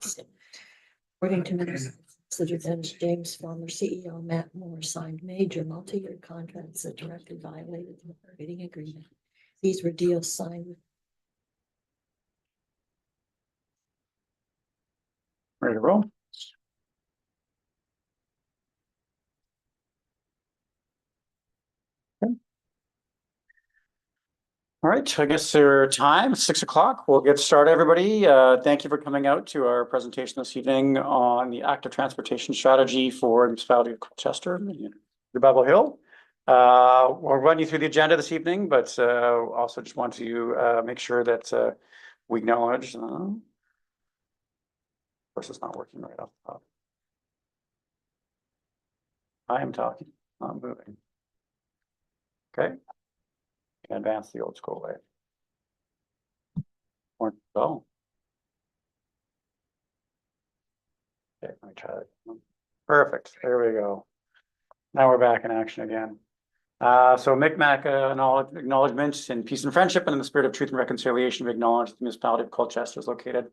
According to Municipality James former CEO Matt Moore signed major multi-year contracts that directly violated the operating agreement. These were deals signed with. Ready to roll? Okay. All right, I guess our time, 6 o'clock. We'll get started, everybody. Thank you for coming out to our presentation this evening on the active transportation strategy for the Municipality of Colchester, the Bible Hill. We'll run you through the agenda this evening, but also just want to make sure that we acknowledge. Of course, it's not working right off the top. I am talking, I'm moving. Okay. Advance the old school way. Or go. Okay, let me try that. Perfect. There we go. Now we're back in action again. So Micmac acknowledgements in peace and friendship, and in the spirit of truth and reconciliation, we acknowledge that the Municipality of Colchester is located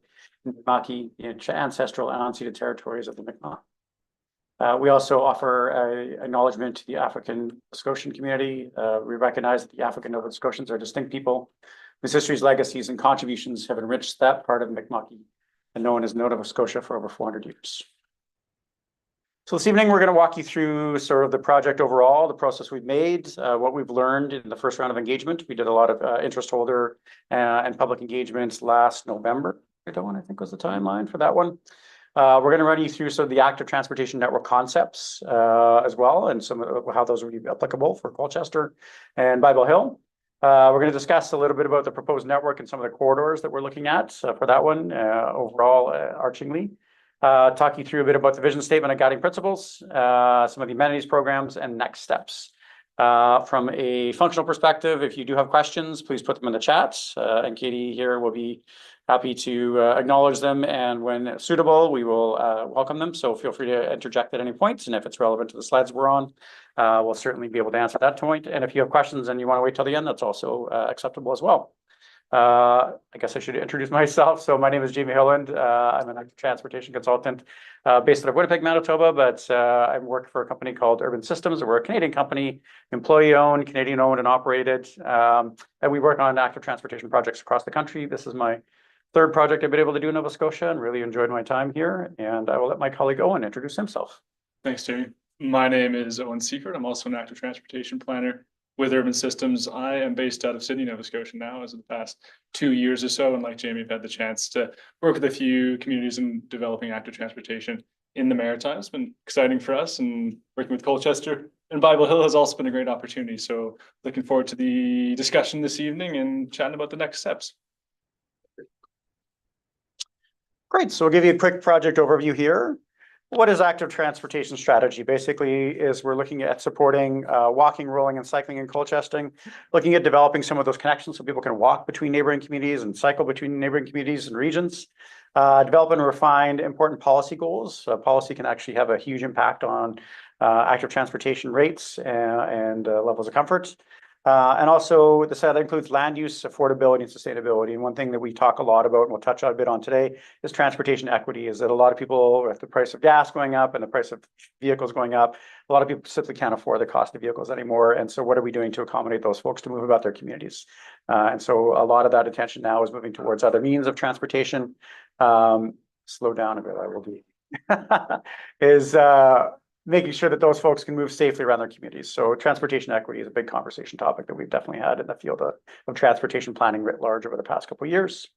in the Mi'kmaq ancestral and unceded territories of the Mi'kmaq. We also offer an acknowledgement to the African Scotian community. We recognize that the African Nova Scotians are distinct people whose histories, legacies, and contributions have enriched that part of the Mi'kmaq and known as Nova Scotia for over 400 years. So this evening, we're going to walk you through sort of the project overall, the process we've made, what we've learned in the first round of engagement. We did a lot of interest holder and public engagements last November. I think was the timeline for that one. We're going to run you through some of the active transportation network concepts as well, and some of how those will be applicable for Colchester and Bible Hill. We're going to discuss a little bit about the proposed network and some of the corridors that we're looking at for that one overall, archingly. Talk you through a bit about the vision statement and guiding principles, some of the amenities programs, and next steps. From a functional perspective, if you do have questions, please put them in the chat, and Katie here will be happy to acknowledge them, and when suitable, we will welcome them. So feel free to interject at any point, and if it's relevant to the slides we're on, we'll certainly be able to answer that point. And if you have questions and you want to wait till the end, that's also acceptable as well. I guess I should introduce myself. So my name is Jamie Hilland. I'm an active transportation consultant based out of Winnipeg, Manitoba, but I work for a company called Urban Systems. We're a Canadian company, employee-owned, Canadian-owned and operated, and we work on active transportation projects across the country. This is my third project I've been able to do in Nova Scotia, and really enjoyed my time here. And I will let my colleague Owen introduce himself. Thanks, Jamie. My name is Owen Seifert. I'm also an active transportation planner with Urban Systems. I am based out of Sydney, Nova Scotia now as of the past 2 years or so. And like Jamie, I've had the chance to work with a few communities in developing active transportation in the Maritimes. It's been exciting for us, and working with Colchester and Bible Hill has also been a great opportunity. So looking forward to the discussion this evening and chatting about the next steps. Great. So we'll give you a quick project overview here. What is active transportation strategy? Basically, is we're looking at supporting walking, rolling, and cycling in Colchester, looking at developing some of those connections so people can walk between neighboring communities and cycle between neighboring communities and regions. Develop and refine important policy goals. Policy can actually have a huge impact on active transportation rates and levels of comfort. And also that includes land use, affordability, and sustainability. And one thing that we talk a lot about, and we'll touch on a bit on today, is transportation equity. Is that a lot of people, with the price of gas going up and the price of vehicles going up, a lot of people simply can't afford the cost of vehicles anymore. And so what are we doing to accommodate those folks to move about their communities? And so a lot of that attention now is moving towards other means of transportation. Slow down a bit, I will be. is making sure that those folks can move safely around their communities. So transportation equity is a big conversation topic that we've definitely had in the field of transportation planning writ large over the past couple of years.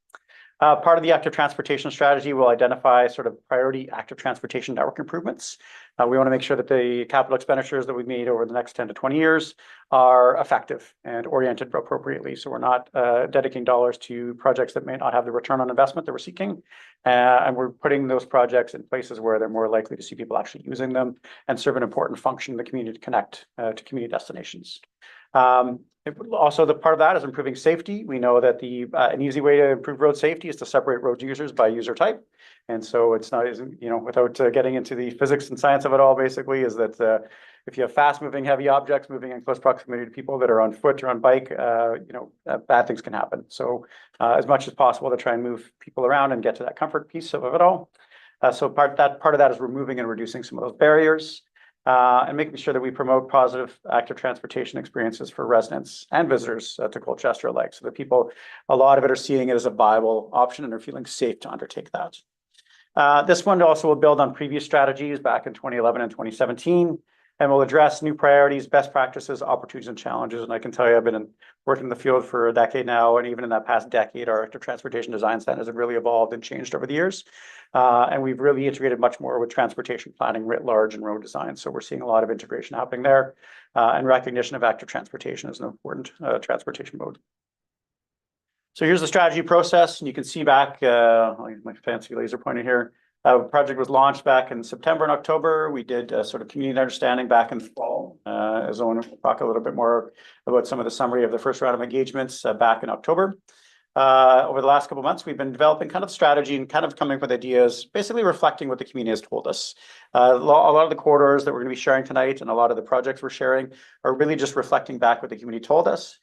Part of the active transportation strategy will identify sort of priority active transportation network improvements. We want to make sure that the capital expenditures that we've made over the next 10 to 20 years are effective and oriented appropriately. So we're not dedicating dollars to projects that may not have the return on investment that we're seeking. And we're putting those projects in places where they're more likely to see people actually using them and serve an important function in the community to connect to community destinations. Also, the part of that is improving safety. We know that an easy way to improve road safety is to separate road users by user type. And so it's not, without getting into the physics and science of it all, basically, is that if you have fast moving heavy objects moving in close proximity to people that are on foot or on bike, bad things can happen. So as much as possible to try and move people around and get to that comfort piece of it all. So part of that is removing and reducing some of those barriers and making sure that we promote positive active transportation experiences for residents and visitors to Colchester alike. So that people, a lot of it are seeing it as a viable option and are feeling safe to undertake that. This one also will build on previous strategies back in 2011 and 2017, and will address new priorities, best practices, opportunities, and challenges. And I can tell you, I've been working in the field for a decade now, and even in that past decade, our active transportation design centers have really evolved and changed over the years. And we've really integrated much more with transportation planning writ large and road design. So we're seeing a lot of integration happening there, and recognition of active transportation as an important transportation mode. So here's the strategy process, and you can see back, I'll use my fancy laser pointer here. Project was launched back in September and October. We did sort of community understanding back in the fall. As Owen will talk a little bit more about some of the summary of the first round of engagements back in October. Over the last couple of months, we've been developing kind of strategy and kind of coming up with ideas, basically reflecting what the community has told us. A lot of the corridors that we're going to be sharing tonight and a lot of the projects we're sharing are really just reflecting back what the community told us.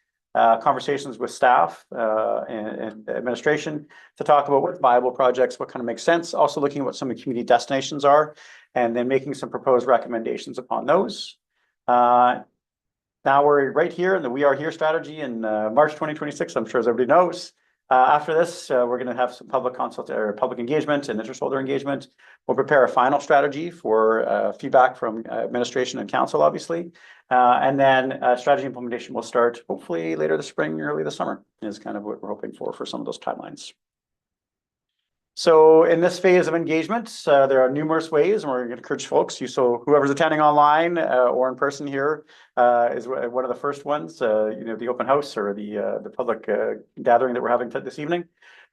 Conversations with staff and administration to talk about what viable projects, what kind of makes sense. Also looking at what some of the community destinations are, and then making some proposed recommendations upon those. Now we're right here in the We Are Here strategy in March 2026. I'm sure as everybody knows. After this, we're going to have some public consult or public engagement and interstakeholder engagement. We'll prepare a final strategy for feedback from administration and council, obviously. And then strategy implementation will start hopefully later this spring, early this summer is kind of what we're hoping for some of those timelines. So in this phase of engagement, there are numerous ways, and we're going to encourage folks. So whoever's attending online or in person here is one of the first ones. You know, the open house or the public gathering that we're having this evening.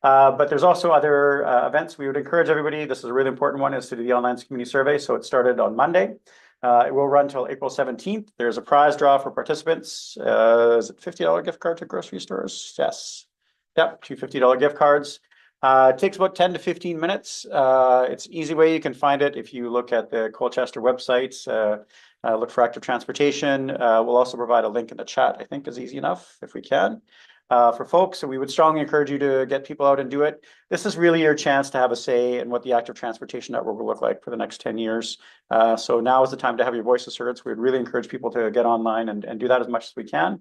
But there's also other events. We would encourage everybody. This is a really important one: is to do the online community survey. So it started on Monday. It will run until April 17th. There's a prize draw for participants. Is it $50 gift card to grocery stores? Yes. Yep, two $50 gift cards. It takes about 10 to 15 minutes. It's an easy way. You can find it if you look at the Colchester websites. Look for active transportation. We'll also provide a link in the chat, I think is easy enough if we can. For folks, so we would strongly encourage you to get people out and do it. This is really your chance to have a say in what the active transportation network will look like for the next 10 years. So now is the time to have your voices heard. So we'd really encourage people to get online and do that as much as we can.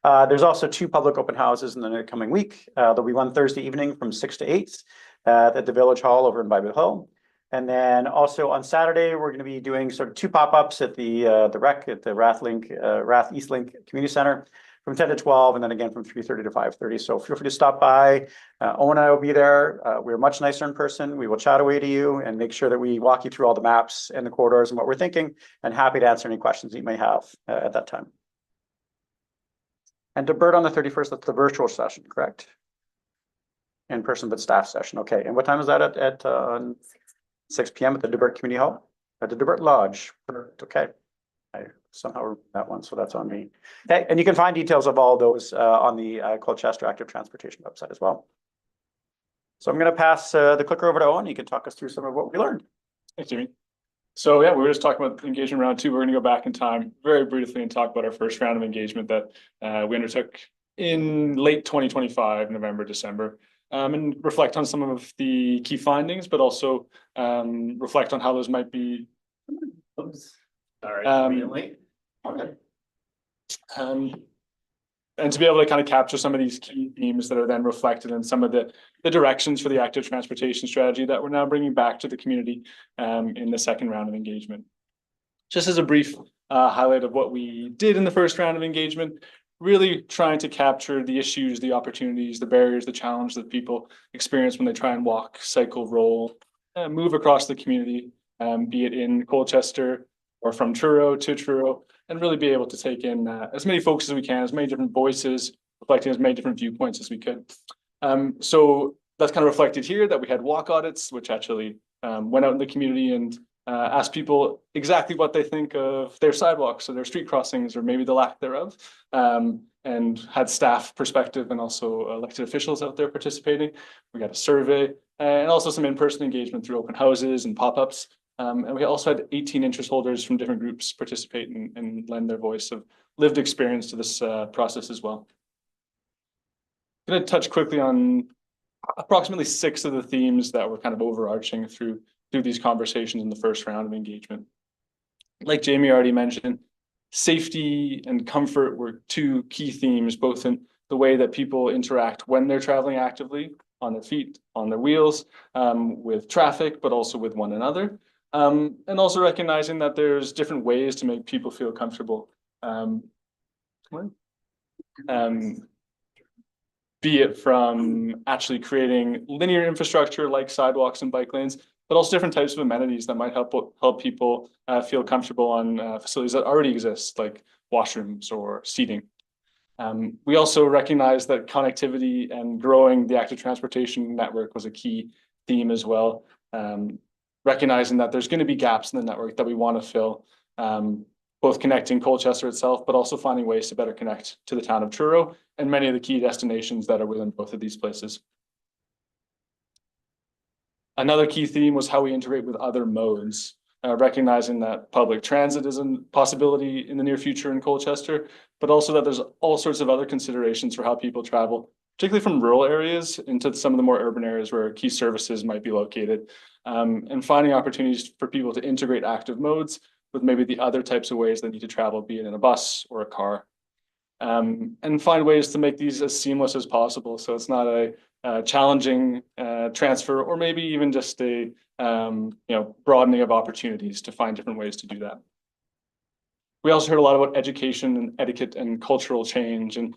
There's also 2 public open houses in the coming week. There'll be one Thursday evening from 6 to 8 at the Village Hall over in Bible Hill. And then also on Saturday, we're going to be doing sort of 2 pop-ups at the rec at the Rath East Link Community Center from 10 to 12, and then again from 3:30 to 5:30. So feel free to stop by. Owen and I will be there. We're much nicer in person. We will chat away to you and make sure that we walk you through all the maps and the corridors and what we're thinking, and happy to answer any questions that you may have at that time. And to Bert on the 31st, that's the virtual session, correct? In person, but staff session. Okay. And what time is that at 6 p.m. at the DeBert Community Hall? At the DeBert Lodge. Okay. I somehow that one, so that's on me. Okay. And you can find details of all those on the Colchester Active Transportation website as well. So I'm going to pass the clicker over to Owen. You can talk us through some of what we learned. Thanks, Jimmy. So yeah, we were just talking about engagement round 2. We're going to go back in time very briefly and talk about our first round of engagement that we undertook in late 2025, November, December, and reflect on some of the key findings, but also reflect on how those might be. Okay. And to be able to kind of capture some of these key themes that are then reflected in some of the directions for the active transportation strategy that we're now bringing back to the community in the second round of engagement. Just as a brief highlight of what we did in the first round of engagement, really trying to capture the issues, the opportunities, the barriers, the challenge that people experience when they try and walk, cycle, roll, move across the community, be it in Colchester or from Truro to Truro, and really be able to take in as many folks as we can, as many different voices, reflecting as many different viewpoints as we could. So that's kind of reflected here that we had walk audits, which actually went out in the community and asked people exactly what they think of their sidewalks or their street crossings or maybe the lack thereof, and had staff perspective and also elected officials out there participating. We got a survey and also some in-person engagement through open houses and pop-ups. And we also had 18 interest holders from different groups participate and lend their voice of lived experience to this process as well. I'm going to touch quickly on approximately 6 of the themes that were kind of overarching through through these conversations in the first round of engagement. Like Jamie already mentioned, safety and comfort were two key themes, both in the way that people interact when they're traveling actively on their feet, on their wheels, with traffic, but also with one another. And also recognizing that there's different ways to make people feel comfortable. Be it from actually creating linear infrastructure like sidewalks and bike lanes, but also different types of amenities that might help people feel comfortable on facilities that already exist, like washrooms or seating. We also recognize that connectivity and growing the active transportation network was a key theme as well. Recognizing that there's going to be gaps in the network that we want to fill, both connecting Colchester itself, but also finding ways to better connect to the town of Truro and many of the key destinations that are within both of these places. Another key theme was how we integrate with other modes, recognizing that public transit is a possibility in the near future in Colchester, but also that there's all sorts of other considerations for how people travel, particularly from rural areas into some of the more urban areas where key services might be located, and finding opportunities for people to integrate active modes with maybe the other types of ways they need to travel, be it in a bus or a car. And find ways to make these as seamless as possible. So it's not a challenging transfer, or maybe even just a broadening of opportunities to find different ways to do that. We also heard a lot about education and etiquette and cultural change, and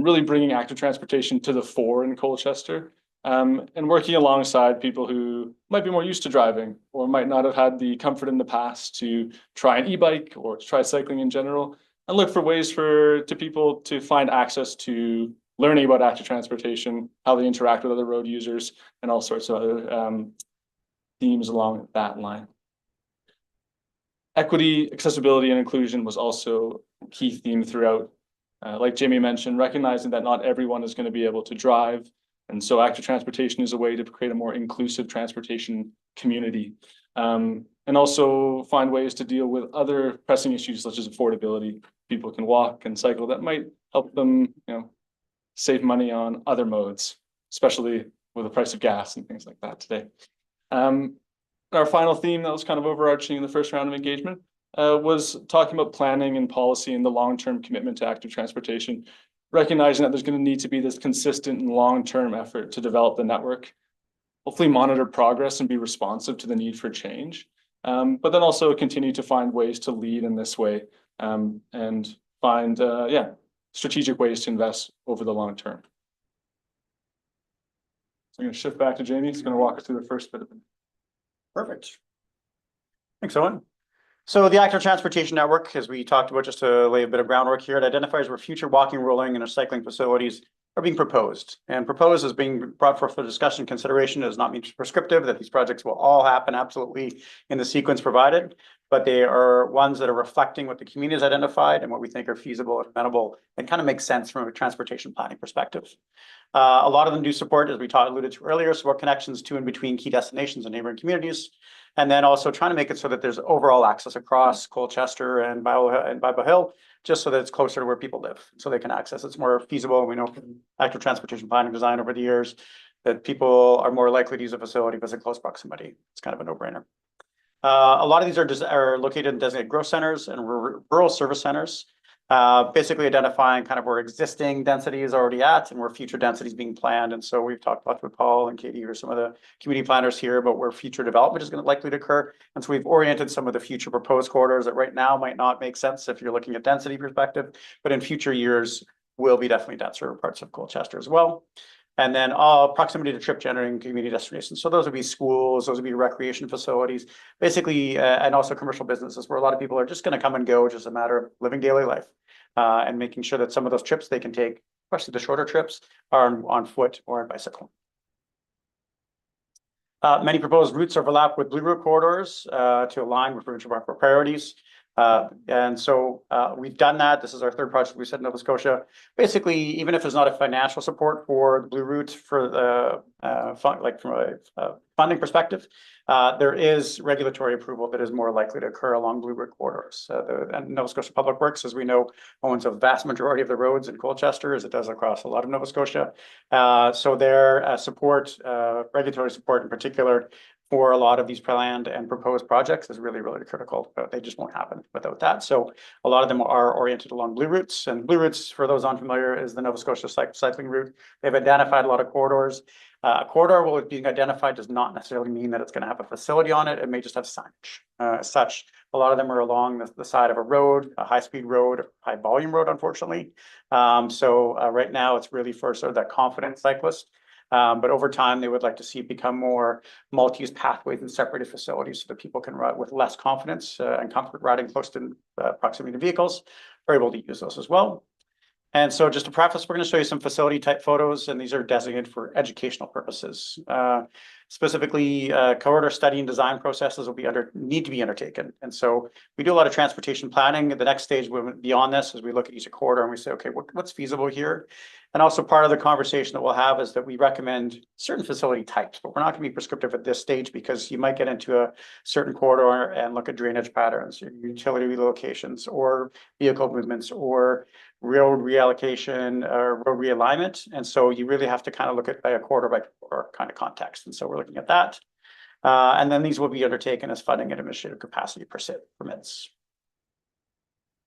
really bringing active transportation to the fore in Colchester, and working alongside people who might be more used to driving or might not have had the comfort in the past to try an e-bike or to try cycling in general, and look for ways to people to find access to learning about active transportation, how they interact with other road users, and all sorts of other themes along that line. Equity, accessibility, and inclusion was also a key theme throughout. Like Jamie mentioned, recognizing that not everyone is going to be able to drive, and so active transportation is a way to create a more inclusive transportation community. And also find ways to deal with other pressing issues such as affordability. People can walk and cycle that might help them, save money on other modes, especially with the price of gas and things like that today. Our final theme that was kind of overarching in the first round of engagement was talking about planning and policy and the long-term commitment to active transportation, recognizing that there's going to need to be this consistent and long-term effort to develop the network, hopefully monitor progress and be responsive to the need for change, but then also continue to find ways to lead in this way, and find strategic ways to invest over the long term. So I'm going to shift back to Jamie. He's going to walk us through the first bit of it. Perfect. Thanks, Owen. So the active transportation network, as we talked about, just to lay a bit of groundwork here, it identifies where future walking, rolling, and cycling facilities are being proposed. And proposed is being brought forth for discussion consideration. It does not mean prescriptive that these projects will all happen absolutely in the sequence provided, but they are ones that are reflecting what the community has identified and what we think are feasible and amenable and kind of make sense from a transportation planning perspective. A lot of them do support, as we alluded to earlier, support connections to and between key destinations and neighboring communities. And then also trying to make it so that there's overall access across Colchester and Bible Hill, just so that it's closer to where people live, so they can access. It's more feasible. We know from active transportation planning design over the years that people are more likely to use a facility because of close proximity. It's kind of a no-brainer. A lot of these are located in designated growth centers and rural service centers, basically identifying kind of where existing density is already at and where future density is being planned. And so we've talked about with Paul and Katie or some of the community planners here about where future development is going to likely to occur. And so we've oriented some of the future proposed corridors that right now might not make sense if you're looking at density perspective, but in future years will be definitely denser parts of Colchester as well. And then proximity to trip generating community destinations. So those would be schools, those would be recreation facilities, basically, and also commercial businesses where a lot of people are just going to come and go, just a matter of living daily life, and making sure that some of those trips they can take, especially the shorter trips, are on foot or on bicycle. Many proposed routes overlap with Blue Route corridors to align with provincial priorities. And so we've done that. This is our third project we said in Nova Scotia. Basically, even if there's not a financial support for the Blue Route for the from a funding perspective, there is regulatory approval that is more likely to occur along Blue Route corridors. And Nova Scotia Public Works, as we know, owns a vast majority of the roads in Colchester, as it does across a lot of Nova Scotia. So their support, regulatory support in particular, for a lot of these planned and proposed projects is really, really critical, but they just won't happen without that. So a lot of them are oriented along blue routes, and blue routes, for those unfamiliar, is the Nova Scotia cycling route. They've identified a lot of corridors. A corridor, while being identified, does not necessarily mean that it's going to have a facility on it. It may just have signage. As such, a lot of them are along the side of a road, a high-speed road, high volume road, unfortunately. Right now it's really for sort of that confident cyclist. But over time, they would like to see it become more multi-use pathways and separated facilities so that people can ride with less confidence and comfort riding close to proximity to vehicles, are able to use those as well. And so just to preface, we're going to show you some facility type photos, and these are designated for educational purposes. Specifically, corridor study and design processes will need to be undertaken. And so we do a lot of transportation planning. The next stage beyond this is we look at each corridor and we say, okay, what's feasible here? And also part of the conversation that we'll have is that we recommend certain facility types, but we're not going to be prescriptive at this stage because you might get into a certain corridor and look at drainage patterns, utility locations, or vehicle movements, or road reallocation or road realignment. And so you really have to kind of look at by corridor kind of context. And so we're looking at that. And then these will be undertaken as funding and administrative capacity permits.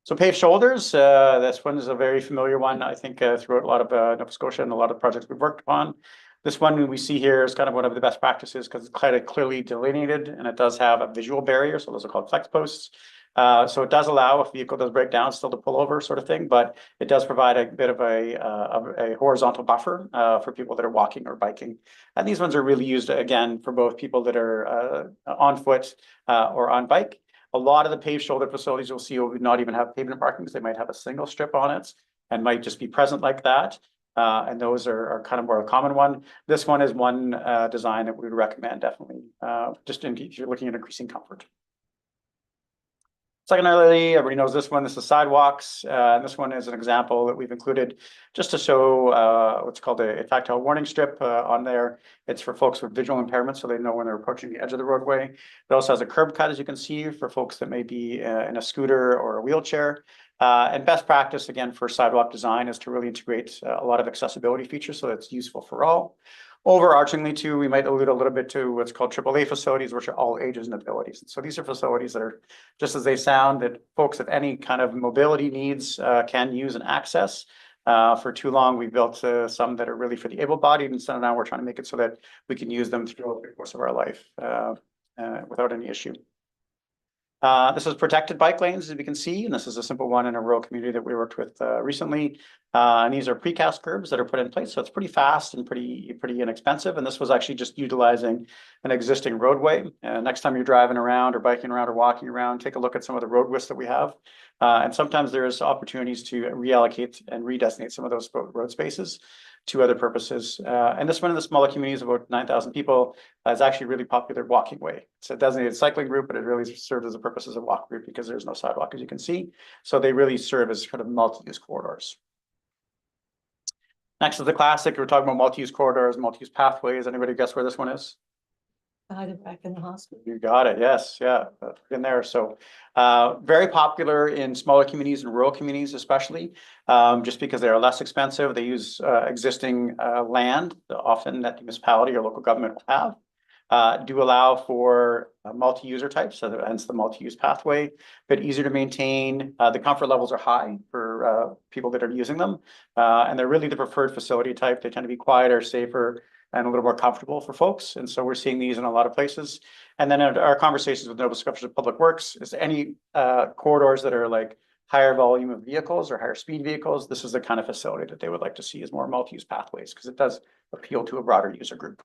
So paved shoulders, this one is a very familiar one, I think, throughout a lot of Nova Scotia and a lot of projects we've worked on. This one we see here is kind of one of the best practices because it's kind of clearly delineated, and it does have a visual barrier. So those are called flex posts. So it does allow if vehicle does break down still to pull over sort of thing, but it does provide a bit of a horizontal buffer for people that are walking or biking. And these ones are really used again for both people that are on foot or on bike. A lot of the paved shoulder facilities you'll see will not even have pavement markings. They might have a single strip on it and might just be present like that. And those are kind of more a common one. This one is one design that we would recommend definitely, just if you're looking at increasing comfort. Secondarily, everybody knows this one. This is sidewalks. And this one is an example that we've included just to show what's called a tactile warning strip on there. It's for folks with visual impairment, so they know when they're approaching the edge of the roadway. It also has a curb cut, as you can see, for folks that may be in a scooter or a wheelchair. And best practice, again, for sidewalk design is to really integrate a lot of accessibility features so that's useful for all. Overarchingly, too, we might allude a little bit to what's called AAA facilities, which are all ages and abilities. So these are facilities that are, just as they sound, that folks with any kind of mobility needs can use and access. For too long, we built some that are really for the able-bodied, and so now we're trying to make it so that we can use them throughout the course of our life without any issue. This is protected bike lanes, as we can see, and this is a simple one in a rural community that we worked with recently. And these are precast curbs that are put in place, so it's pretty fast and pretty inexpensive. And this was actually just utilizing an existing roadway. Next time you're driving around or biking around or walking around, take a look at some of the road widths that we have. And sometimes there's opportunities to reallocate and redesignate some of those road spaces to other purposes. And this one in the smaller communities, about 9,000 people, is actually a really popular walking way. It's a designated cycling route, but it really serves as a purpose as a walk route because there's no sidewalk, as you can see. So they really serve as kind of multi-use corridors. Next is the classic. We're talking about multi-use corridors, multi-use pathways. Anybody guess where this one is? Back in the hospital. You got it. Yes. Yeah. In there. So very popular in smaller communities and rural communities, especially just because they are less expensive. They use existing land, often that the municipality or local government will have. Do allow for multi-user types, so hence the multi-use pathway, but easier to maintain. The comfort levels are high for people that are using them. And they're really the preferred facility type. They tend to be quieter, safer, and a little more comfortable for folks. And so we're seeing these in a lot of places. And then in our conversations with Nova Scotia Public Works, is any corridors that are like higher volume of vehicles or higher speed vehicles, this is the kind of facility that they would like to see as more multi-use pathways because it does appeal to a broader user group.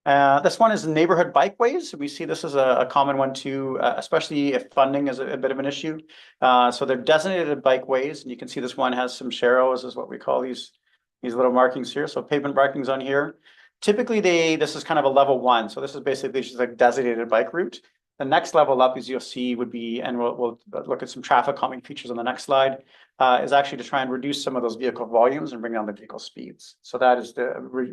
This one is neighborhood bikeways. We see this as a common one too, especially if funding is a bit of an issue. So they're designated bikeways, and you can see this one has some sharrows, is what we call these little markings here. So pavement markings on here. Typically, this is kind of a level 1. So this is basically just a designated bike route. The next level up, as you'll see, would be, and we'll look at some traffic calming features on the next slide, is actually to try and reduce some of those vehicle volumes and bring down the vehicle speeds. So that is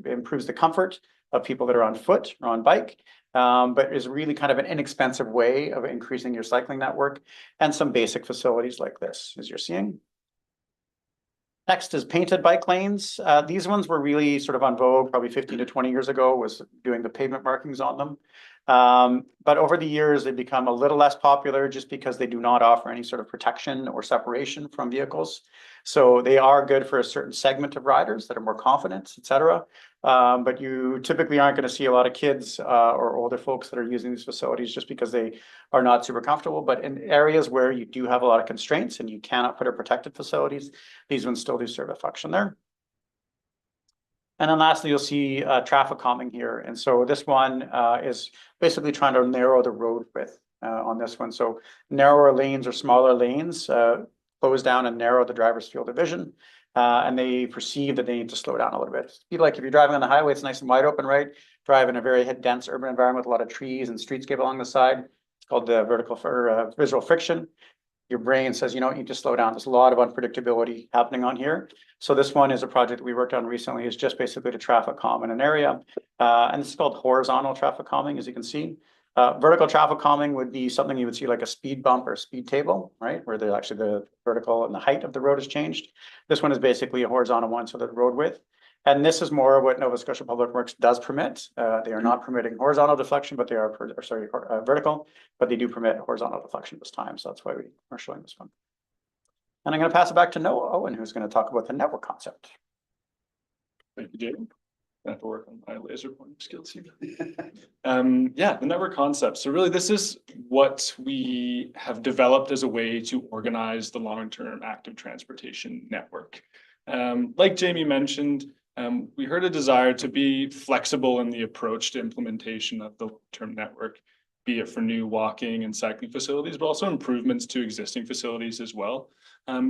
improves the comfort of people that are on foot or on bike, but is really kind of an inexpensive way of increasing your cycling network and some basic facilities like this, as you're seeing. Next is painted bike lanes. These ones were really sort of on vogue, probably 15 to 20 years ago, was doing the pavement markings on them. But over the years, they've become a little less popular just because they do not offer any sort of protection or separation from vehicles. So they are good for a certain segment of riders that are more confident, et cetera. But you typically aren't going to see a lot of kids or older folks that are using these facilities just because they are not super comfortable. But in areas where you do have a lot of constraints and you cannot put in protected facilities, these ones still do serve a function there. And then lastly, you'll see traffic calming here. And so this one is basically trying to narrow the road width on this one. So narrower lanes or smaller lanes close down and narrow the driver's field of vision. And they perceive that they need to slow down a little bit. Like if you're driving on the highway, it's nice and wide open, right? Drive in a very dense urban environment with a lot of trees and streetscape along the side. It's called the visual friction. Your brain says, you know, you need to slow down. There's a lot of unpredictability happening on here. So this one is a project that we worked on recently, is just basically to traffic calm in an area. And this is called horizontal traffic calming, as you can see. Vertical traffic calming would be something you would see like a speed bump or a speed table, right? Where actually the vertical and the height of the road has changed. This one is basically a horizontal one, so the road width. And this is more what Nova Scotia Public Works does permit. They are not permitting horizontal deflection, but they are, vertical, but they do permit horizontal deflection this time. So that's why we are showing this one. And I'm going to pass it back to Noah Owen, who's going to talk about the network concept. Thank you, Jaden. I have to work on my laser pointer skills here. Yeah, the network concept. So really, this is what we have developed as a way to organize the long-term active transportation network. Like Jamie mentioned, we heard a desire to be flexible in the approach to implementation of the long-term network, be it for new walking and cycling facilities, but also improvements to existing facilities as well.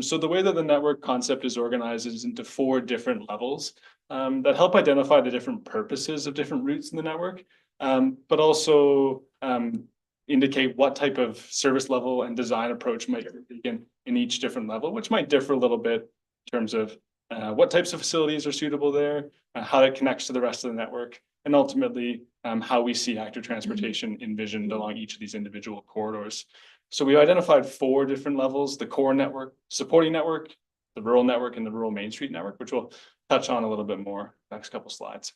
So the way that the network concept is organized is into 4 different levels that help identify the different purposes of different routes in the network, but also indicate what type of service level and design approach might be taken in each different level, which might differ a little bit in terms of what types of facilities are suitable there, how it connects to the rest of the network, and ultimately how we see active transportation envisioned along each of these individual corridors. So we identified 4 different levels: the core network, supporting network, the rural network, and the rural Main Street network, which we'll touch on a little bit more next couple slides.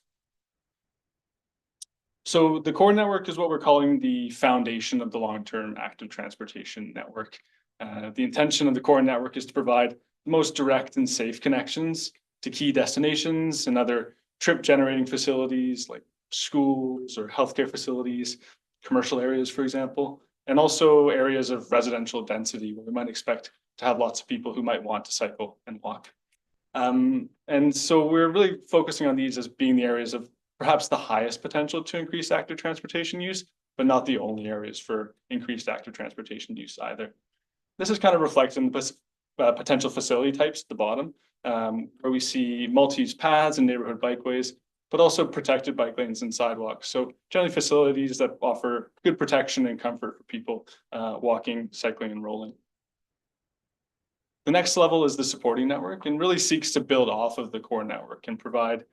So the core network is what we're calling the foundation of the long-term active transportation network. The intention of the core network is to provide the most direct and safe connections to key destinations and other trip generating facilities like schools or healthcare facilities, commercial areas, for example, and also areas of residential density where we might expect to have lots of people who might want to cycle and walk. And so we're really focusing on these as being the areas of perhaps the highest potential to increase active transportation use, but not the only areas for increased active transportation use either. This is kind of reflected in the potential facility types at the bottom, where we see multi-use paths and neighborhood bikeways, but also protected bike lanes and sidewalks. So generally facilities that offer good protection and comfort for people walking, cycling, and rolling. The next level is the supporting network, and really seeks to build off of the core network and provide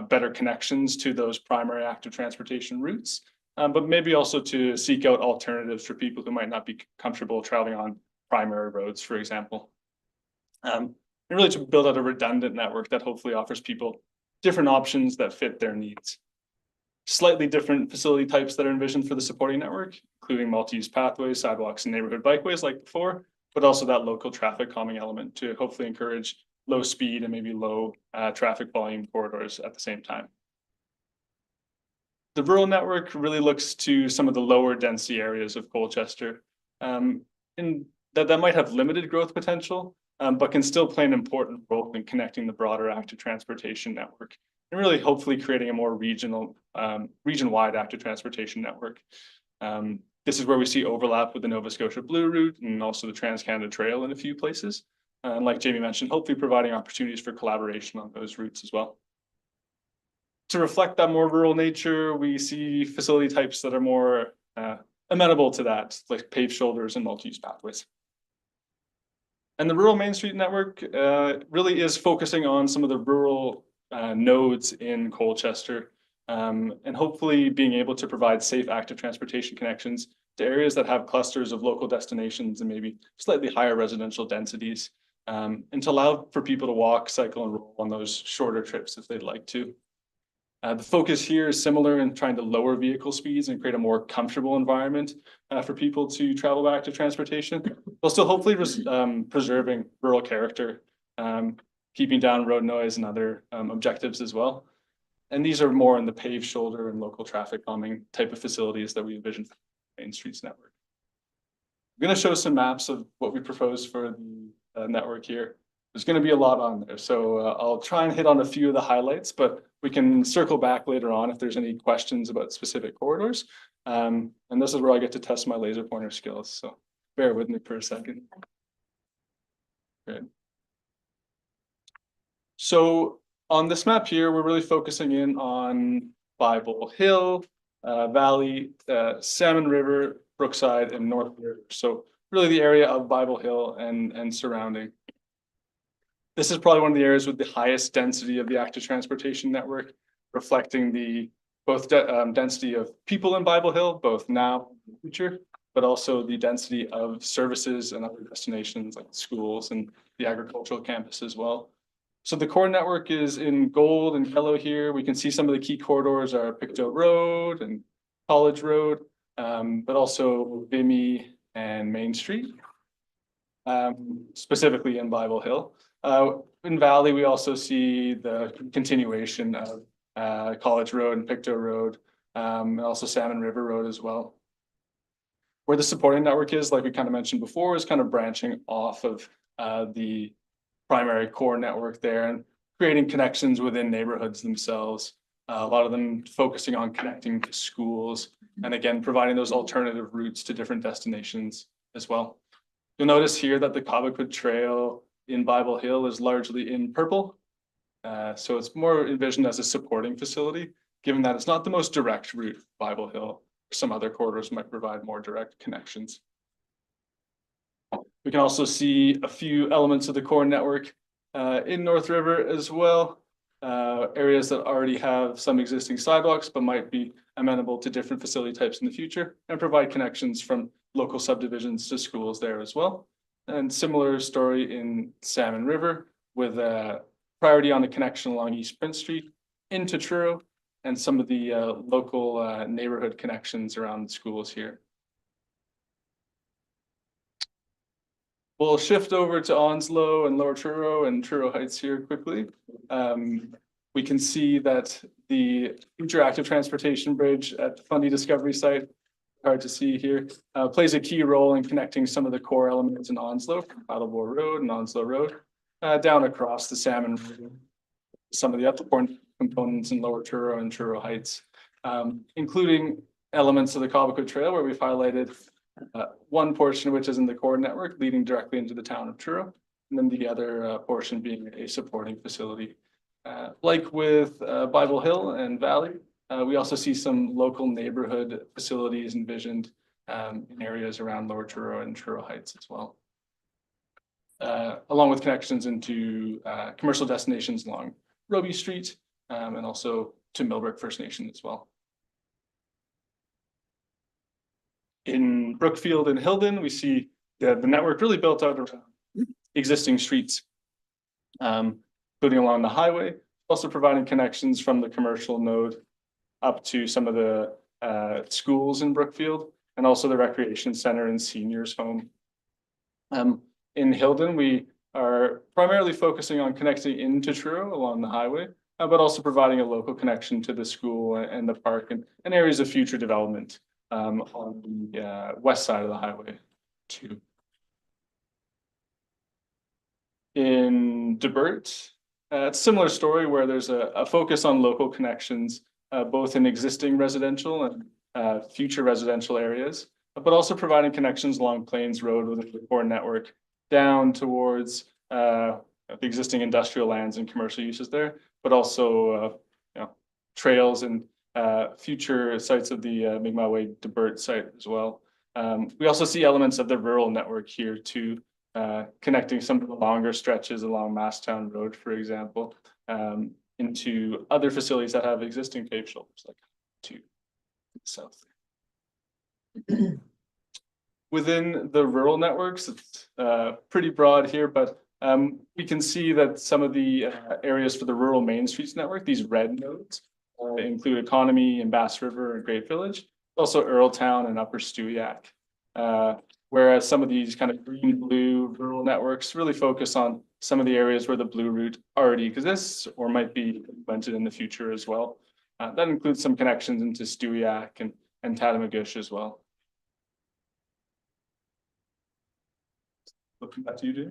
better connections to those primary active transportation routes, but maybe also to seek out alternatives for people who might not be comfortable traveling on primary roads, for example. And really to build out a redundant network that hopefully offers people different options that fit their needs. Slightly different facility types that are envisioned for the supporting network, including multi-use pathways, sidewalks, and neighborhood bikeways like before, but also that local traffic calming element to hopefully encourage low speed and maybe low traffic volume corridors at the same time. The rural network really looks to some of the lower density areas of Colchester, and that might have limited growth potential, but can still play an important role in connecting the broader active transportation network and really hopefully creating a more region-wide active transportation network. This is where we see overlap with the Nova Scotia Blue Route and also the Trans-Canada Trail in a few places. And like Jamie mentioned, hopefully providing opportunities for collaboration on those routes as well. To reflect that more rural nature, we see facility types that are more amenable to that, like paved shoulders and multi-use pathways. And the rural Main Street network really is focusing on some of the rural nodes in Colchester, and hopefully being able to provide safe active transportation connections to areas that have clusters of local destinations and maybe slightly higher residential densities. and to allow for people to walk, cycle, and roll on those shorter trips if they'd like to. The focus here is similar in trying to lower vehicle speeds and create a more comfortable environment for people to travel back to transportation, while still hopefully preserving rural character, keeping down road noise and other objectives as well. And these are more in the paved shoulder and local traffic calming type of facilities that we envision for the Main Streets network. I'm going to show some maps of what we propose for the network here. There's going to be a lot on there, so I'll try and hit on a few of the highlights, but we can circle back later on if there's any questions about specific corridors. And this is where I get to test my laser pointer skills, so bear with me for a second. Good. So on this map here, we're really focusing in on Bible Hill, Valley, Salmon River, Brookside, and North River. So really the area of Bible Hill and surrounding. This is probably one of the areas with the highest density of the active transportation network, reflecting the both density of people in Bible Hill, both now and future, but also the density of services and other destinations like schools and the agricultural campus as well. So the core network is in gold and yellow here. We can see some of the key corridors are Pictou Road and College Road, but also Vimy and Main Street, specifically in Bible Hill. In Valley, we also see the continuation of College Road and Pictou Road, and also Salmon River Road as well. Where the supporting network is, like we kind of mentioned before, is kind of branching off of the primary core network there and creating connections within neighborhoods themselves. A lot of them focusing on connecting to schools and again, providing those alternative routes to different destinations as well. You'll notice here that the Cobequid Trail in Bible Hill is largely in purple. So it's more envisioned as a supporting facility, given that it's not the most direct route to Bible Hill. Some other corridors might provide more direct connections. We can also see a few elements of the core network in North River as well. Areas that already have some existing sidewalks, but might be amenable to different facility types in the future and provide connections from local subdivisions to schools there as well. And similar story in Salmon River with a priority on the connection along East Prince Street into Truro and some of the local neighborhood connections around schools here. We'll shift over to Onslow and Lower Truro and Truro Heights here quickly. We can see that the future active transportation bridge at the Fundy Discovery site, hard to see here, plays a key role in connecting some of the core elements in Onslow, Paddleboard Road and Onslow Road, down across the Salmon River, some of the other components in Lower Truro and Truro Heights, including elements of the Cobequid Trail where we've highlighted one portion which is in the core network leading directly into the town of Truro, and then the other portion being a supporting facility. Like with Bible Hill and Valley, we also see some local neighborhood facilities envisioned in areas around Lower Truro and Truro Heights as well. Along with connections into commercial destinations along Roby Street and also to Millbrook First Nation as well. In Brookfield and Hilden, we see the network really built out around existing streets, including along the highway, also providing connections from the commercial node up to some of the schools in Brookfield and also the recreation center and seniors home. In Hilden, we are primarily focusing on connecting into Truro along the highway, but also providing a local connection to the school and the park and areas of future development on the west side of the highway too. In Debert, it's a similar story where there's a focus on local connections, both in existing residential and future residential areas, but also providing connections along Plains Road within the core network down towards the existing industrial lands and commercial uses there, but also trails and future sites of the Mi'kmaq Way Debert site as well. We also see elements of the rural network here too, connecting some of the longer stretches along Masstown Road, for example, into other facilities that have existing paved shoulders, like to the south. Within the rural networks, it's pretty broad here, but We can see that some of the areas for the rural main streets network, these red nodes, include Economy, Bass River, and Great Village, also Earltown and Upper Stewiacke. Whereas some of these kind of green-blue rural networks really focus on some of the areas where the blue route already exists or might be implemented in the future as well. That includes some connections into Stewiacke and Tatamagouche as well. Looking back to you, Jay.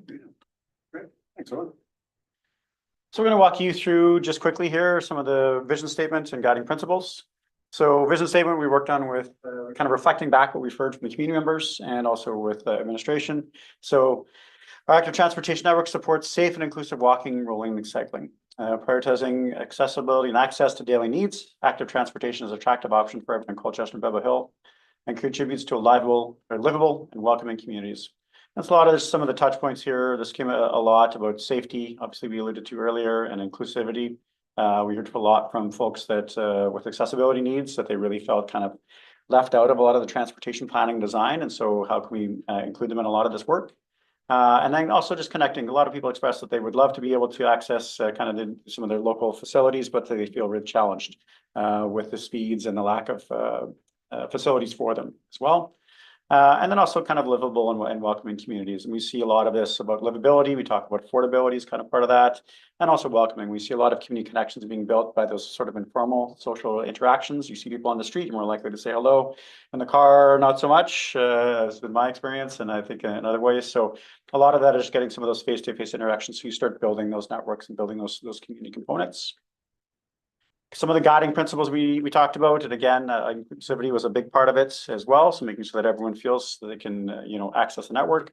Great, thanks, Owen. So we're going to walk you through just quickly here some of the vision statements and guiding principles. So vision statement we worked on with kind of reflecting back what we've heard from the community members and also with administration. So our active transportation network supports safe and inclusive walking, rolling, and cycling. Prioritizing accessibility and access to daily needs. Active transportation is an attractive option for everyone in Colchester and Beverly Hill and contributes to livable and welcoming communities. That's a lot of some of the touch points here. This came a lot about safety, obviously we alluded to earlier, and inclusivity. We heard a lot from folks that with accessibility needs that they really felt kind of left out of a lot of the transportation planning design. And so how can we include them in a lot of this work? And then also just connecting. A lot of people expressed that they would love to be able to access kind of some of their local facilities, but they feel really challenged with the speeds and the lack of facilities for them as well. And then also kind of livable and welcoming communities. And we see a lot of this about livability. We talk about affordability is kind of part of that. And also welcoming. We see a lot of community connections being built by those sort of informal social interactions. You see people on the street, you're more likely to say hello. In the car, not so much, has been my experience, and I think in other ways. So a lot of that is getting some of those face-to-face interactions. So you start building those networks and building those community components. Some of the guiding principles we talked about, and again, inclusivity was a big part of it as well. So making sure that everyone feels that they can, access the network.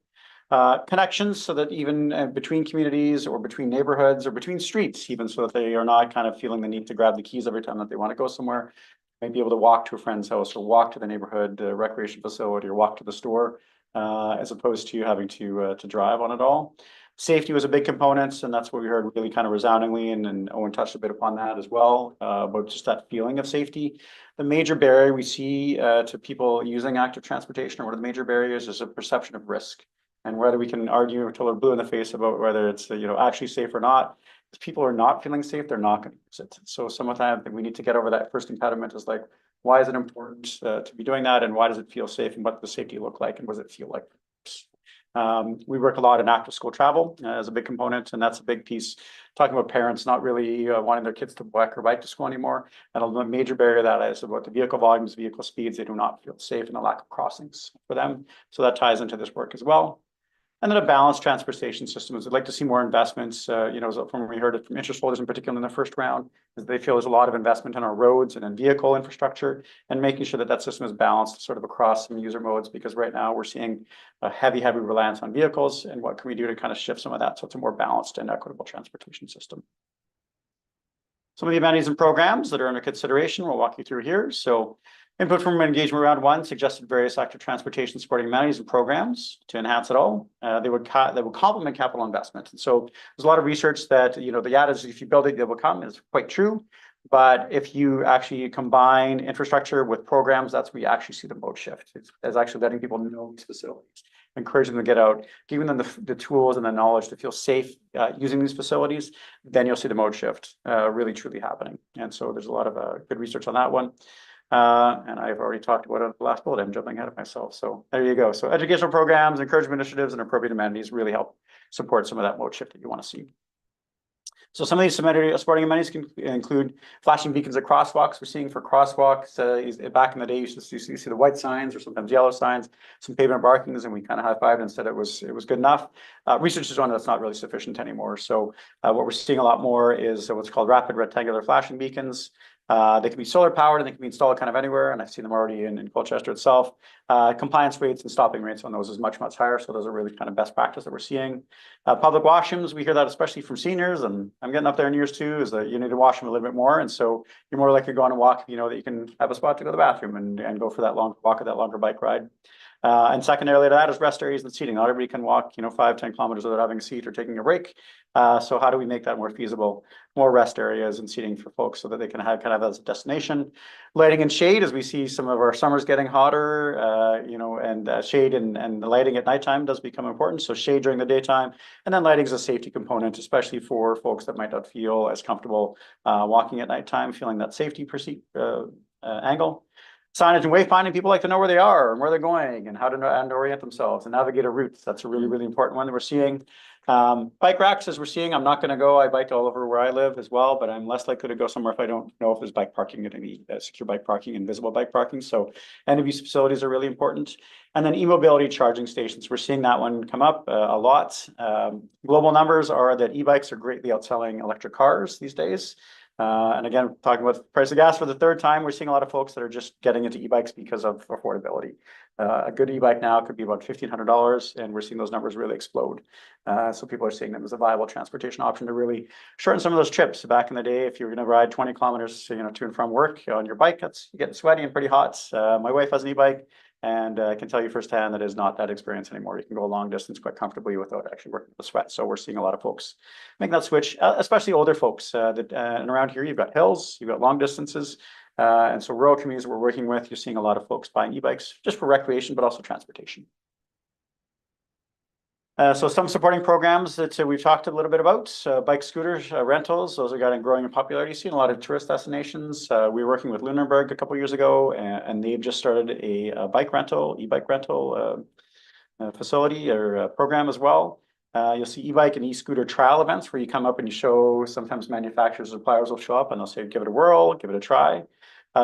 Connections, so that even between communities or between neighborhoods or between streets, even so that they are not kind of feeling the need to grab the keys every time that they want to go somewhere. Maybe able to walk to a friend's house or walk to the neighborhood recreation facility or walk to the store, as opposed to having to drive on it all. Safety was a big component, and that's what we heard really kind of resoundingly, and Owen touched a bit upon that as well, about just that feeling of safety. The major barrier we see to people using active transportation, or one of the major barriers, is a perception of risk. And whether we can argue until we're blue in the face about whether it's actually safe or not, if people are not feeling safe, they're not going to use it. So sometimes I think we need to get over that first impediment, is like, why is it important to be doing that, and why does it feel safe, and what does safety look like, and what does it feel like? We work a lot in active school travel as a big component, and that's a big piece. Talking about parents not really wanting their kids to walk or bike to school anymore, and a major barrier that is about the vehicle volumes, vehicle speeds. They do not feel safe, and the lack of crossings for them. So that ties into this work as well. And then a balanced transportation system. I'd like to see more investments, from when we heard it from interest holders in particular in the first round, is they feel there's a lot of investment in our roads and in vehicle infrastructure, and making sure that that system is balanced sort of across some user modes, because right now we're seeing a heavy reliance on vehicles, and what can we do to kind of shift some of that so it's a more balanced and equitable transportation system. Some of the amenities and programs that are under consideration, we'll walk you through here. So input from engagement round one suggested various active transportation supporting amenities and programs to enhance it all. They would complement capital investment. And so there's a lot of research that, the adage, if you build it, they will come, is quite true. But if you actually combine infrastructure with programs, that's where you actually see the mode shift. It's actually letting people know these facilities, encouraging them to get out, giving them the tools and the knowledge to feel safe using these facilities. Then you'll see the mode shift really truly happening. And so there's a lot of good research on that one. And I've already talked about it at the last bullet. I'm jumping ahead of myself. So there you go. So educational programs, encouragement initiatives, and appropriate amenities really help support some of that mode shift that you want to see. So some of these supporting amenities can include flashing beacons at crosswalks. We're seeing for crosswalks, back in the day, you used to see the white signs or sometimes yellow signs, some pavement markings, and we kind of high-fived and said it was good enough. Research is on that's not really sufficient anymore. So what we're seeing a lot more is what's called rapid rectangular flashing beacons. They can be solar powered, and they can be installed kind of anywhere. And I've seen them already in Colchester itself. Compliance rates and stopping rates on those is much higher. So those are really kind of best practice that we're seeing. Public washrooms, we hear that especially from seniors, and I'm getting up there in years too, is that you need to wash them a little bit more. And so you're more likely to go on a walk, that you can have a spot to go to the bathroom and go for that long walk or that longer bike ride. And secondarily to that is rest areas and seating. Not everybody can walk, 5-10 kilometers without having a seat or taking a break. So how do we make that more feasible? More rest areas and seating for folks so that they can have kind of as a destination. Lighting and shade, as we see some of our summers getting hotter, and shade and the lighting at nighttime does become important. So shade during the daytime, and then lighting is a safety component, especially for folks that might not feel as comfortable walking at nighttime, feeling that safety angle. Signage and wayfinding, people like to know where they are and where they're going and how to know and orient themselves and navigate a route. That's a really, really important one that we're seeing. Bike racks, as we're seeing, I'm not going to go. I bike all over where I live as well, but I'm less likely to go somewhere if I don't know if there's bike parking at any secure bike parking and visible bike parking. So end of use facilities are really important. And then e-mobility charging stations. We're seeing that one come up a lot. Global numbers are that e-bikes are greatly outselling electric cars these days. And again, talking about the price of gas for the third time, we're seeing a lot of folks that are just getting into e-bikes because of affordability. A good e-bike now could be about $1,500, and we're seeing those numbers really explode. So people are seeing them as a viable transportation option to really shorten some of those trips. Back in the day, if you were going to ride 20 kilometers, to and from work on your bike, you're getting sweaty and pretty hot. My wife has an e-bike. And I can tell you firsthand that is not that experience anymore. You can go a long distance quite comfortably without actually working with the sweat. So we're seeing a lot of folks make that switch, especially older folks. And around here, you've got hills, you've got long distances. And so rural communities we're working with, you're seeing a lot of folks buying e-bikes just for recreation, but also transportation. So some supporting programs that we've talked a little bit about, bike scooters, rentals, those are growing in popularity. Seen a lot of tourist destinations. We were working with Lunenburg a couple of years ago, and they've just started a bike rental, e-bike rental facility or program as well. You'll see e-bike and e-scooter trial events where you come up and you show, sometimes manufacturers or suppliers will show up and they'll say, give it a whirl, give it a try.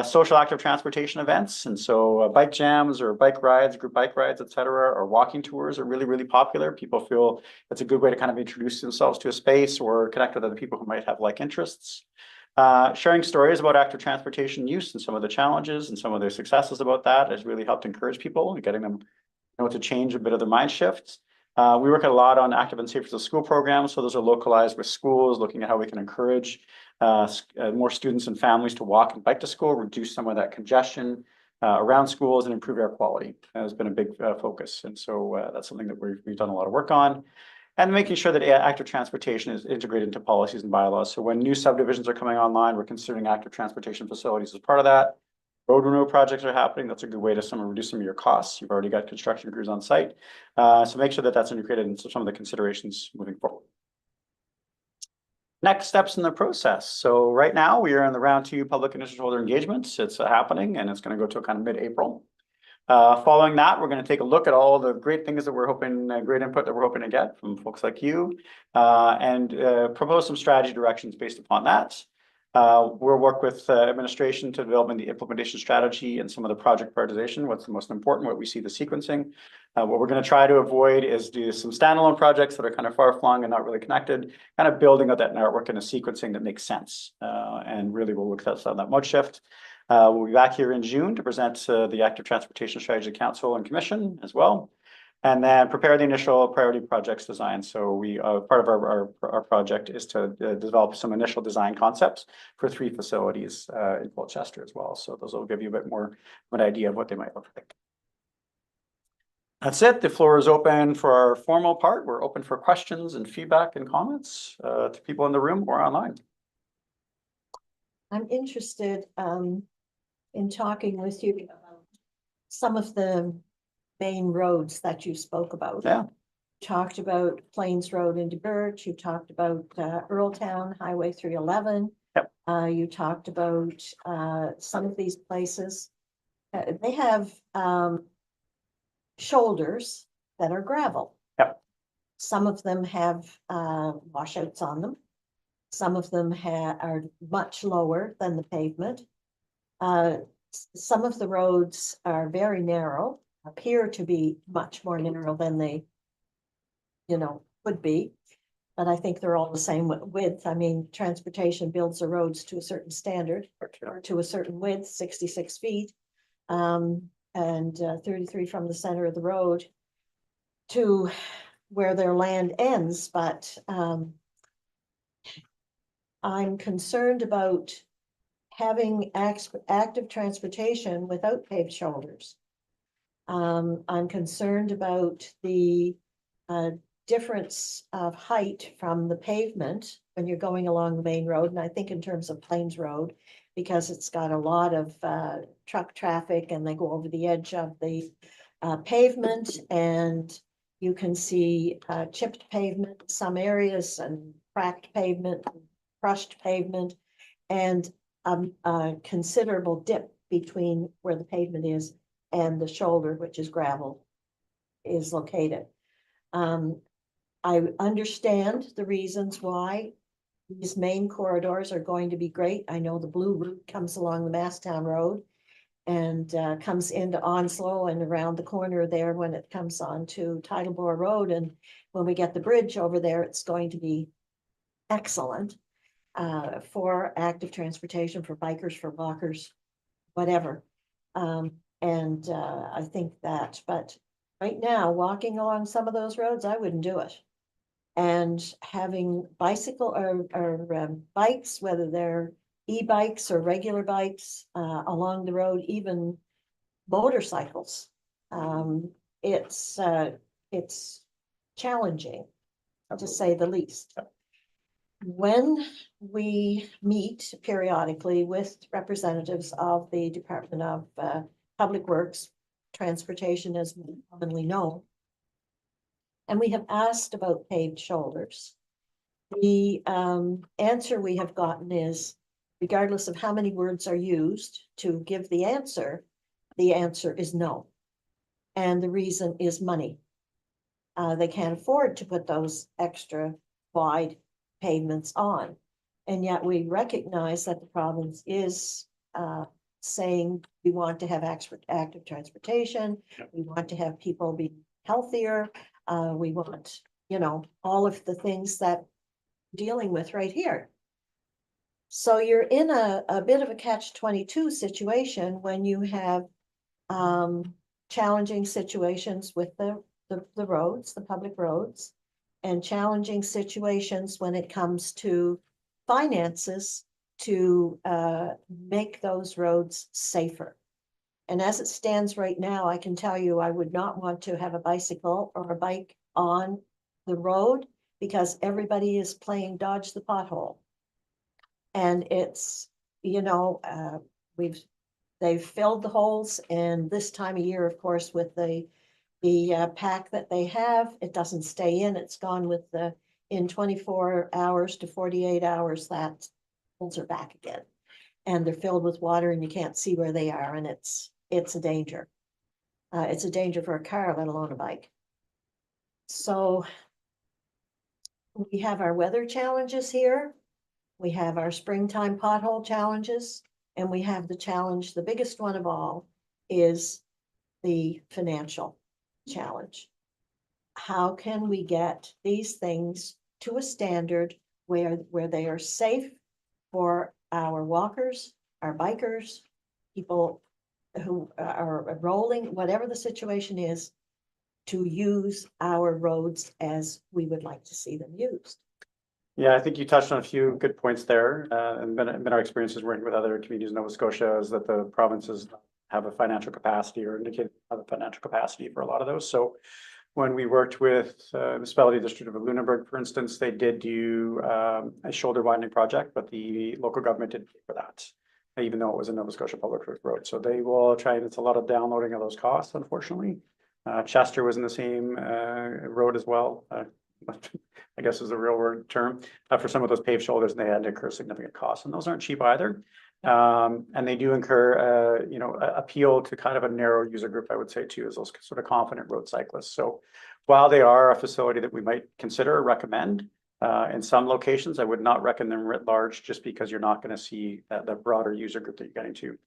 Social active transportation events. And so bike jams or bike rides, group bike rides, et cetera, or walking tours are really, really popular. People feel it's a good way to kind of introduce themselves to a space or connect with other people who might have like interests. Sharing stories about active transportation use and some of the challenges and some of their successes about that has really helped encourage people and getting them to change a bit of their mind shift. We work a lot on active and safe for the school programs. So those are localized with schools, looking at how we can encourage more students and families to walk and bike to school, reduce some of that congestion around schools and improve air quality. That has been a big focus. And so that's something that we've done a lot of work on. And making sure that active transportation is integrated into policies and bylaws. So when new subdivisions are coming online, we're considering active transportation facilities as part of that. Road renewal projects are happening. That's a good way to reduce some of your costs. You've already got construction crews on site. So make sure that that's integrated into some of the considerations moving forward. Next steps in the process. So right now we are in the round 2 public and interest holder engagements. It's happening and it's going to go to kind of mid-April. Following that, we're going to take a look at all the great things that we're hoping, great input that we're hoping to get from folks like you, and propose some strategy directions based upon that. We'll work with administration to develop the implementation strategy and some of the project prioritization, what's the most important, what we see the sequencing. What we're going to try to avoid is do some standalone projects that are kind of far-flung and not really connected, kind of building up that network and a sequencing that makes sense. And really we'll look at that mode shift. We'll be back here in June to present the Active Transportation Strategy Council and Commission as well. And then prepare the initial priority projects design. So we part of our project is to develop some initial design concepts for 3 facilities in Colchester as well. So those will give you a bit more of an idea of what they might look like. That's it. The floor is open for our formal part. We're open for questions and feedback and comments to people in the room or online. I'm interested in talking with you about some of the main roads that you spoke about. Yeah. You talked about Plains Road into Birch. You talked about Earltown Highway 311. Yep. You talked about some of these places. They have shoulders that are gravel. Yep. Some of them have washouts on them. Some of them are much lower than the pavement. Some of the roads are very narrow, appear to be much more narrow than they, would be. But I think they're all the same width. I mean, transportation builds the roads to a certain standard or to a certain width, 66 feet, and 33 from the center of the road to where their land ends. But I'm concerned about having active transportation without paved shoulders. I'm concerned about the difference of height from the pavement when you're going along the main road, and I think in terms of Plains Road, because it's got a lot of truck traffic and they go over the edge of the pavement, and you can see chipped pavement in some areas and cracked pavement, crushed pavement, and a considerable dip between where the pavement is and the shoulder, which is gravel, is located. I understand the reasons why these main corridors are going to be great. I know the blue route comes along the Masstown Road and comes into Onslow and around the corner there when it comes on to Titleboro Road. And when we get the bridge over there, it's going to be excellent for active transportation, for bikers, for walkers, whatever. I think that, but right now, walking along some of those roads, I wouldn't do it. And having bicycle or bikes, whether they're e-bikes or regular bikes along the road, even motorcycles, it's challenging, to say the least. When we meet periodically with representatives of the Department of Public Works, Transportation is commonly known, and we have asked about paved shoulders, the answer we have gotten is, regardless of how many words are used to give the answer is no. And the reason is money. They can't afford to put those extra wide pavements on. And yet we recognize that the province is saying we want to have active transportation. Yep. We want to have people be healthier. We want, all of the things that we're dealing with right here. So you're in a bit of a catch-22 situation when you have challenging situations with the roads, the public roads, and challenging situations when it comes to finances to make those roads safer. And as it stands right now, I can tell you, I would not want to have a bicycle or a bike on the road because everybody is playing dodge the pothole. And it's, they've filled the holes, and this time of year, of course, with the pack that they have, it doesn't stay in, it's gone with in 24 hours to 48 hours, that holes are back again. And they're filled with water and you can't see where they are, and it's a danger. It's a danger for a car, let alone a bike. So we have our weather challenges here. We have our springtime pothole challenges, and we have the challenge, the biggest one of all is the financial challenge. How can we get these things to a standard where they are safe for our walkers, our bikers, people who are rolling, whatever the situation is, to use our roads as we would like to see them used? Yeah, I think you touched on a few good points there. And been our experiences working with other communities in Nova Scotia is that the provinces have a financial capacity or indicate have a financial capacity for a lot of those. So when we worked with the Municipality District of Lunenburg, for instance, they did do a shoulder widening project, but the local government didn't pay for that, even though it was a Nova Scotia Public Works road. So they will try, and it's a lot of downloading of those costs, unfortunately. Chester was in the same road as well. I guess is the real word term for some of those paved shoulders, and they had to incur significant costs, and those aren't cheap either. And they do incur, appeal to kind of a narrow user group, I would say, too, is those sort of confident road cyclists. So while they are a facility that we might consider or recommend in some locations, I would not recommend them writ large, just because you're not going to see the broader user group that you're getting to.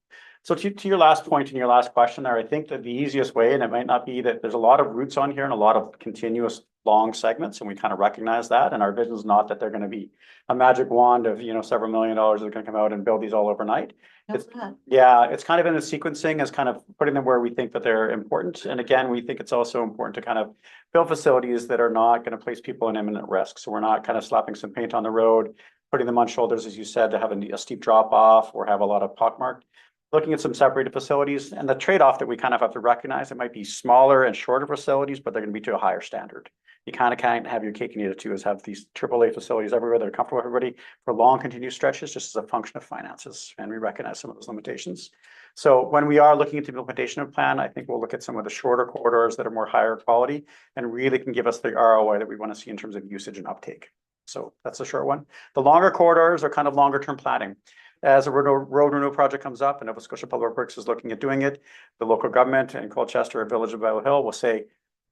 So to your last point and your last question there, I think that the easiest way, and it might not be that there's a lot of routes on here and a lot of continuous long segments, and we kind of recognize that, and our vision is not that they're going to be a magic wand of several $1 million that are going to come out and build these all overnight. It's kind of in the sequencing as kind of putting them where we think that they're important. And again, we think it's also important to kind of build facilities that are not going to place people in imminent risk. So we're not kind of slapping some paint on the road, putting them on shoulders, as you said, to have a steep drop off or have a lot of pockmarked. looking at some separated facilities, and the trade-off that we kind of have to recognize, it might be smaller and shorter facilities, but they're gonna be to a higher standard. You kind of can't have your cake and eat it too, is have these AAA facilities everywhere that are comfortable with everybody for long continuous stretches, just as a function of finances, and we recognize some of those limitations. So when we are looking at the implementation of plan, I think we'll look at some of the shorter corridors that are more higher quality and really can give us the ROI that we want to see in terms of usage and uptake. So that's a short one. The longer corridors are kind of longer term planning. As a road renewal project comes up and Nova Scotia Public Works is looking at doing it, the local government in Colchester or Village of Battle Hill will say,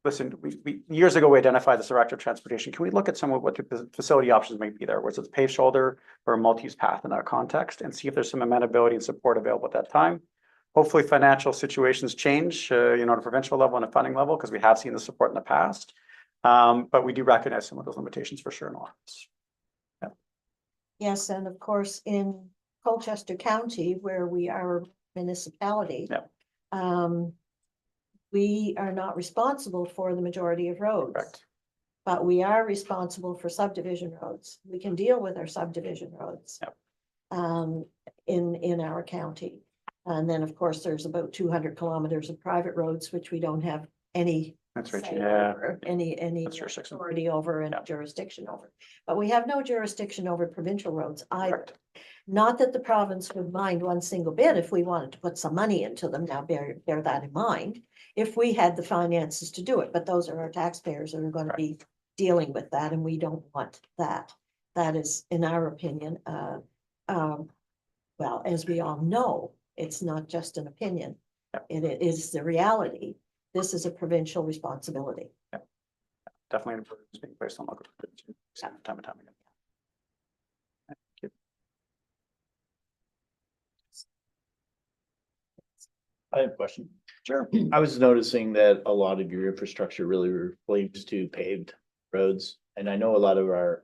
listen, we years ago, we identified this director of transportation. Can we look at some of what the facility options might be there? Was it a paved shoulder or a multi-use path in that context, and see if there's some amenability and support available at that time. Hopefully financial situations change, at a provincial level and a funding level, because we have seen the support in the past. But we do recognize some of those limitations for sure in all of this. Yeah. Yes, and of course, in Colchester County, where we are a municipality. Yeah. We are not responsible for the majority of roads. Correct. But we are responsible for subdivision roads. We can deal with our subdivision roads. Yep. In our county. And then, of course, there's about 200 kilometers of private roads, which we don't have any. That's right. say Yeah. over, any That's jurisdiction. authority over and Yeah. jurisdiction over. But we have no jurisdiction over provincial roads either. Correct. Not that the province would mind one single bit if we wanted to put some money into them. Now bear that in mind. If we had the finances to do it, but those are our taxpayers that are going to be dealing with that, and we don't want that. That is, in our opinion, well, as we all know, it's not just an opinion. Yep. It is the reality. This is a provincial responsibility. Definitely an burden is being placed on local government time and time again. Thank you. I have a question. Sure. I was noticing that a lot of your infrastructure really relates to paved roads. And I know a lot of our,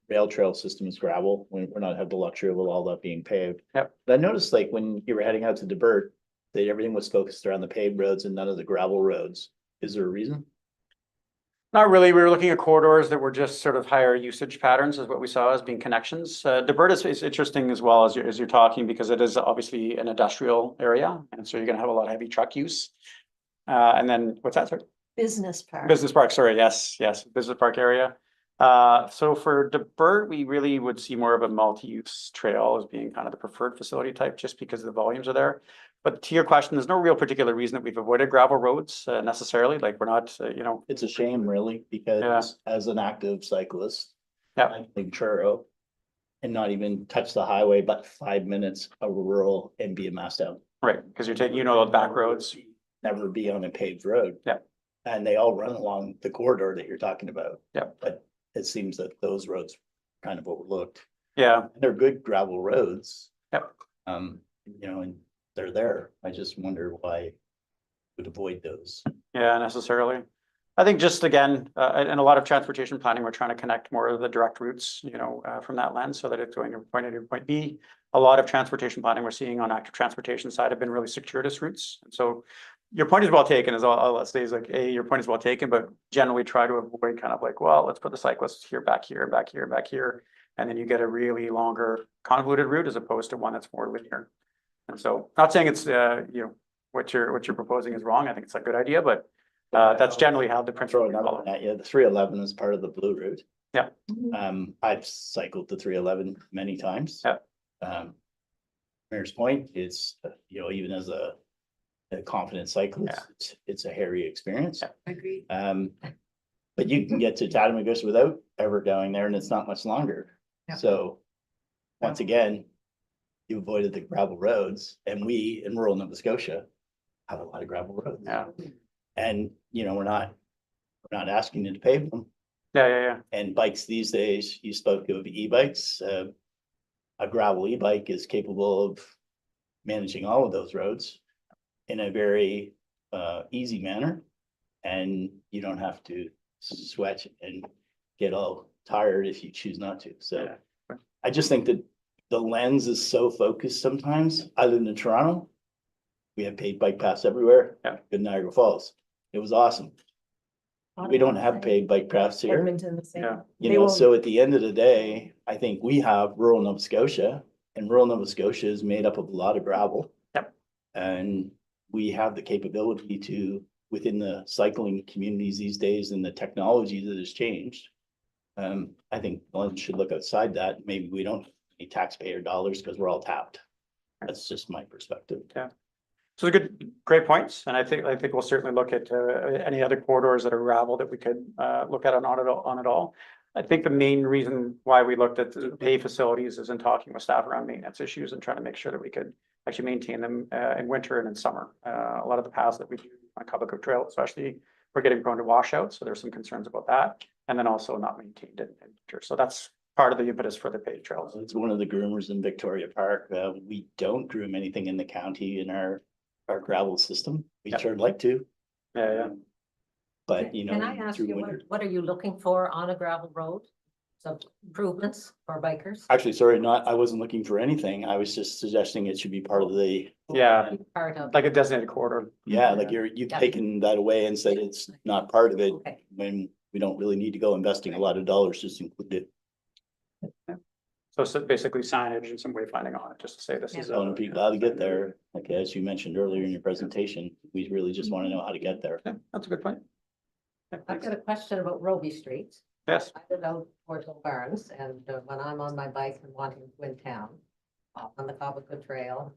rail trail system is gravel. We're not have the luxury of all that being paved. Yep. But I noticed like when you were heading out to Debert, that everything was focused around the paved roads and none of the gravel roads. Is there a reason? Not really. We were looking at corridors that were just sort of higher usage patterns is what we saw as being connections. Debert is interesting as well as you're talking, because it is obviously an industrial area. And so you're going to have a lot of heavy truck use. And then what's that? Sorry? Business park. Business park. Sorry. Yes. Business park area. So for Debert, we really would see more of a multi-use trail as being kind of the preferred facility type, just because the volumes are there. But to your question, there's no real particular reason that we've avoided gravel roads necessarily. Like we're not, It's a shame really, because as an active cyclist, Yeah. I think Truro and not even touch the highway, but 5 minutes of rural and be a messed out. Right, because you're taking, those back roads. Never be on a paved road. Yeah. And they all run along the corridor that you're talking about. Yeah. But it seems that those roads kind of overlooked. Yeah, They're good gravel roads. Yep. And they're there. I just wonder why would avoid those. yeah, necessarily. I think just again, in a lot of transportation planning, we're trying to connect more of the direct routes, from that lens so that it's going to point A to point B. A lot of transportation planning we're seeing on active transportation side have been really circuitous routes. And so your point is well taken, is all I'll say is like, your point is well taken, but generally try to avoid kind of like, well, let's put the cyclists here, back here, back here, back here. And then you get a really longer convoluted route as opposed to one that's more linear. And so not saying it's, what you're proposing is wrong. I think it's a good idea, but that's generally how the Throw principle. another one at you. The 311 is part of the blue route. Yeah. I've cycled the 311 many times. Yeah. Mayor's Point, it's, even as a confident cyclist, it's a hairy experience. Yeah. Agreed. But you can get to Tatamagouche without ever going there, and it's not much longer. Yeah. So once again, you avoided the gravel roads, and we in rural Nova Scotia have a lot of gravel roads. Yeah. And, we're not asking you to pave them. Yeah. And bikes these days, you spoke of e-bikes, a gravel e-bike is capable of managing all of those roads in a very easy manner. And you don't have to sweat and get all tired if you choose not to. So Yeah. I just think that the lens is so focused sometimes. I live in Toronto. We have paid bike paths everywhere. Yeah. Good Niagara Falls. It was awesome. We don't have paid bike paths here. Edmonton, the same. Yeah. So at the end of the day, I think we have rural Nova Scotia and rural Nova Scotia is made up of a lot of gravel. Yep. And we have the capability to, within the cycling communities these days and the technology that has changed. I think one should look outside that. Maybe we don't need taxpayer dollars because we're all tapped. That's just my perspective. Yeah. So great points. And I think we'll certainly look at any other corridors that are gravel that we could look at on it all. I think the main reason why we looked at the pay facilities is in talking with staff around maintenance issues and trying to make sure that we could actually maintain them in winter and in summer. A lot of the paths that we do on Tatamagouche Trail, especially, we're getting prone to washouts. So there's some concerns about that. And then also not maintained in winter. So that's part of the impetus for the paved trails. It's one of the groomers in Victoria Park. We don't groom anything in the county in our gravel system. We Yep. sure like to, Yeah. but you know. Can I ask through you, winter. what are you looking for on a gravel road? Some improvements for bikers? Actually, sorry, I wasn't looking for anything. I was just suggesting it should be part of the, Yeah. Part of. Like a designated corridor. like you've Yeah. taken that away and said it's not part of it. Okay. When we don't really need to go investing a lot of dollars, just include it. So basically signage and some wayfinding on it, just to say this is. I want to be glad to get there. Like, as you mentioned earlier in your presentation, we really just want to know how to get there. Yeah, that's a good point. Yeah, I've thanks. got a question about Roby Street. Yes, I live out towards Old Barns, and when I'm on my bike and wanting to go in town, off on the Cobble Trail,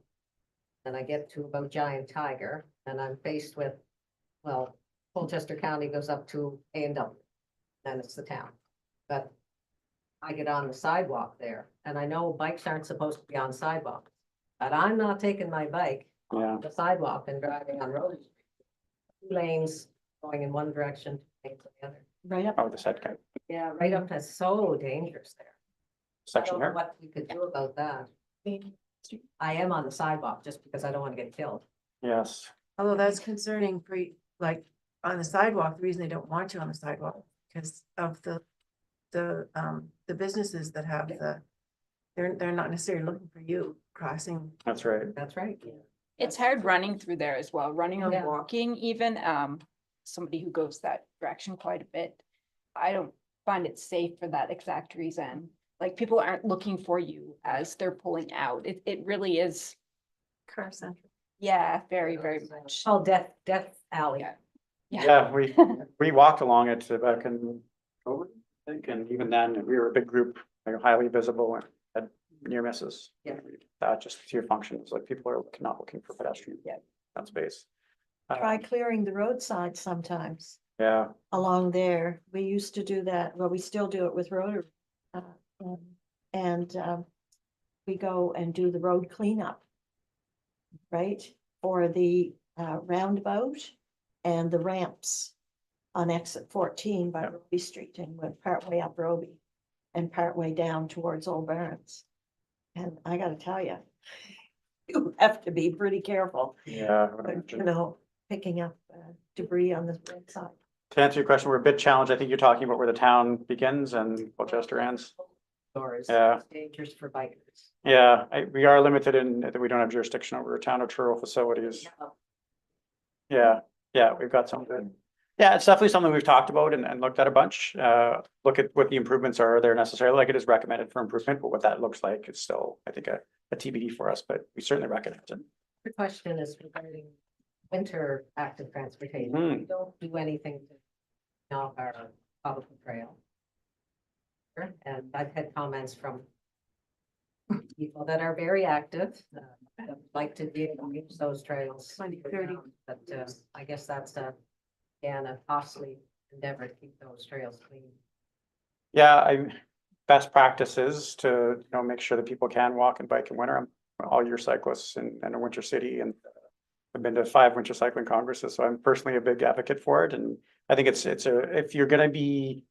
and I get to about Giant Tiger, and I'm faced with, well, Colchester County goes up to A&W, then it's the town. But I get on the sidewalk there, and I know bikes aren't supposed to be on sidewalks, but I'm not taking my bike yeah, on the sidewalk and driving on Roby Street. 2 lanes going in one direction, 2 lanes in the other. Right up. oh, the set kind Yeah, right up, that's so dangerous there. I section don't know here. what we could do about that. I am on the sidewalk just because I don't want to get killed. Yes, Although that's concerning for, like, on the sidewalk, the reason they don't want you on the sidewalk, because of the businesses that have they're not necessarily looking for you crossing. that's right. That's right. It's hard running through there as well, running or Yeah. walking even, somebody who goes that direction quite a bit. I don't find it safe for that exact reason. Like, people aren't looking for you as they're pulling out. It really is, Car central. yeah, very, very much. Oh, Death Alley. Yeah. Yeah, we walked along it back in October, I think, and even then, we were a big group, like highly visible and had near misses. Yeah. That just to your functions, like people are not looking for pedestrian. Yeah. That space. Try clearing the roadside sometimes Yeah, along there. We used to do that. Well, we still do it with Rotary. And we go and do the road cleanup. Right, for the roundabout and the ramps on exit 14 by Yep. Roby Street, and went partway up Roby and partway down towards Old Barons. And I gotta tell you, you have to be pretty careful, yeah. I would you imagine. know, picking up debris on the roadside. To answer your question, we're a bit challenged. I think you're talking about where the town begins and Colchester ends. Doors. Yeah. Dangerous for bikers. Yeah, we are limited in that we don't have jurisdiction over town or rural facilities. Yeah, we've got some good. Yeah, it's definitely something we've talked about and looked at a bunch. Look at what the improvements are there necessarily, like it is recommended for improvement, but what that looks like is still, I think, a TBD for us, but we certainly recommend it. The question is regarding winter active transportation. Mhm. We don't do anything to knock our public trail. And I've had comments from people that are very active, that like to be able to use those trails. 2030. But I guess that's again, a costly endeavor to keep those trails clean. Yeah, best practices to, make sure that people can walk and bike in winter. All year cyclists in a winter city, and I've been to 5 winter cycling congresses, so I'm personally a big advocate for it. And I think if you're gonna be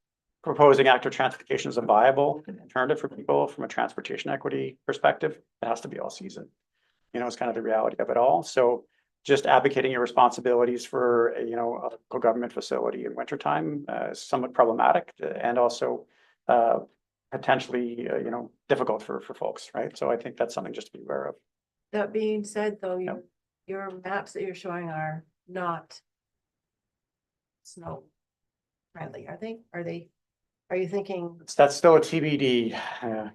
proposing active transportation as a viable alternative for people from a transportation equity perspective, it has to be all season. It's kind of the reality of it all. So just advocating your responsibilities for, a local government facility in wintertime is somewhat problematic and also potentially, difficult for folks, right? So I think that's something just to be aware of. That being said, though, Yep. your maps that you're showing are not snow friendly, are they? Are they? Are you thinking, That's still a TBD,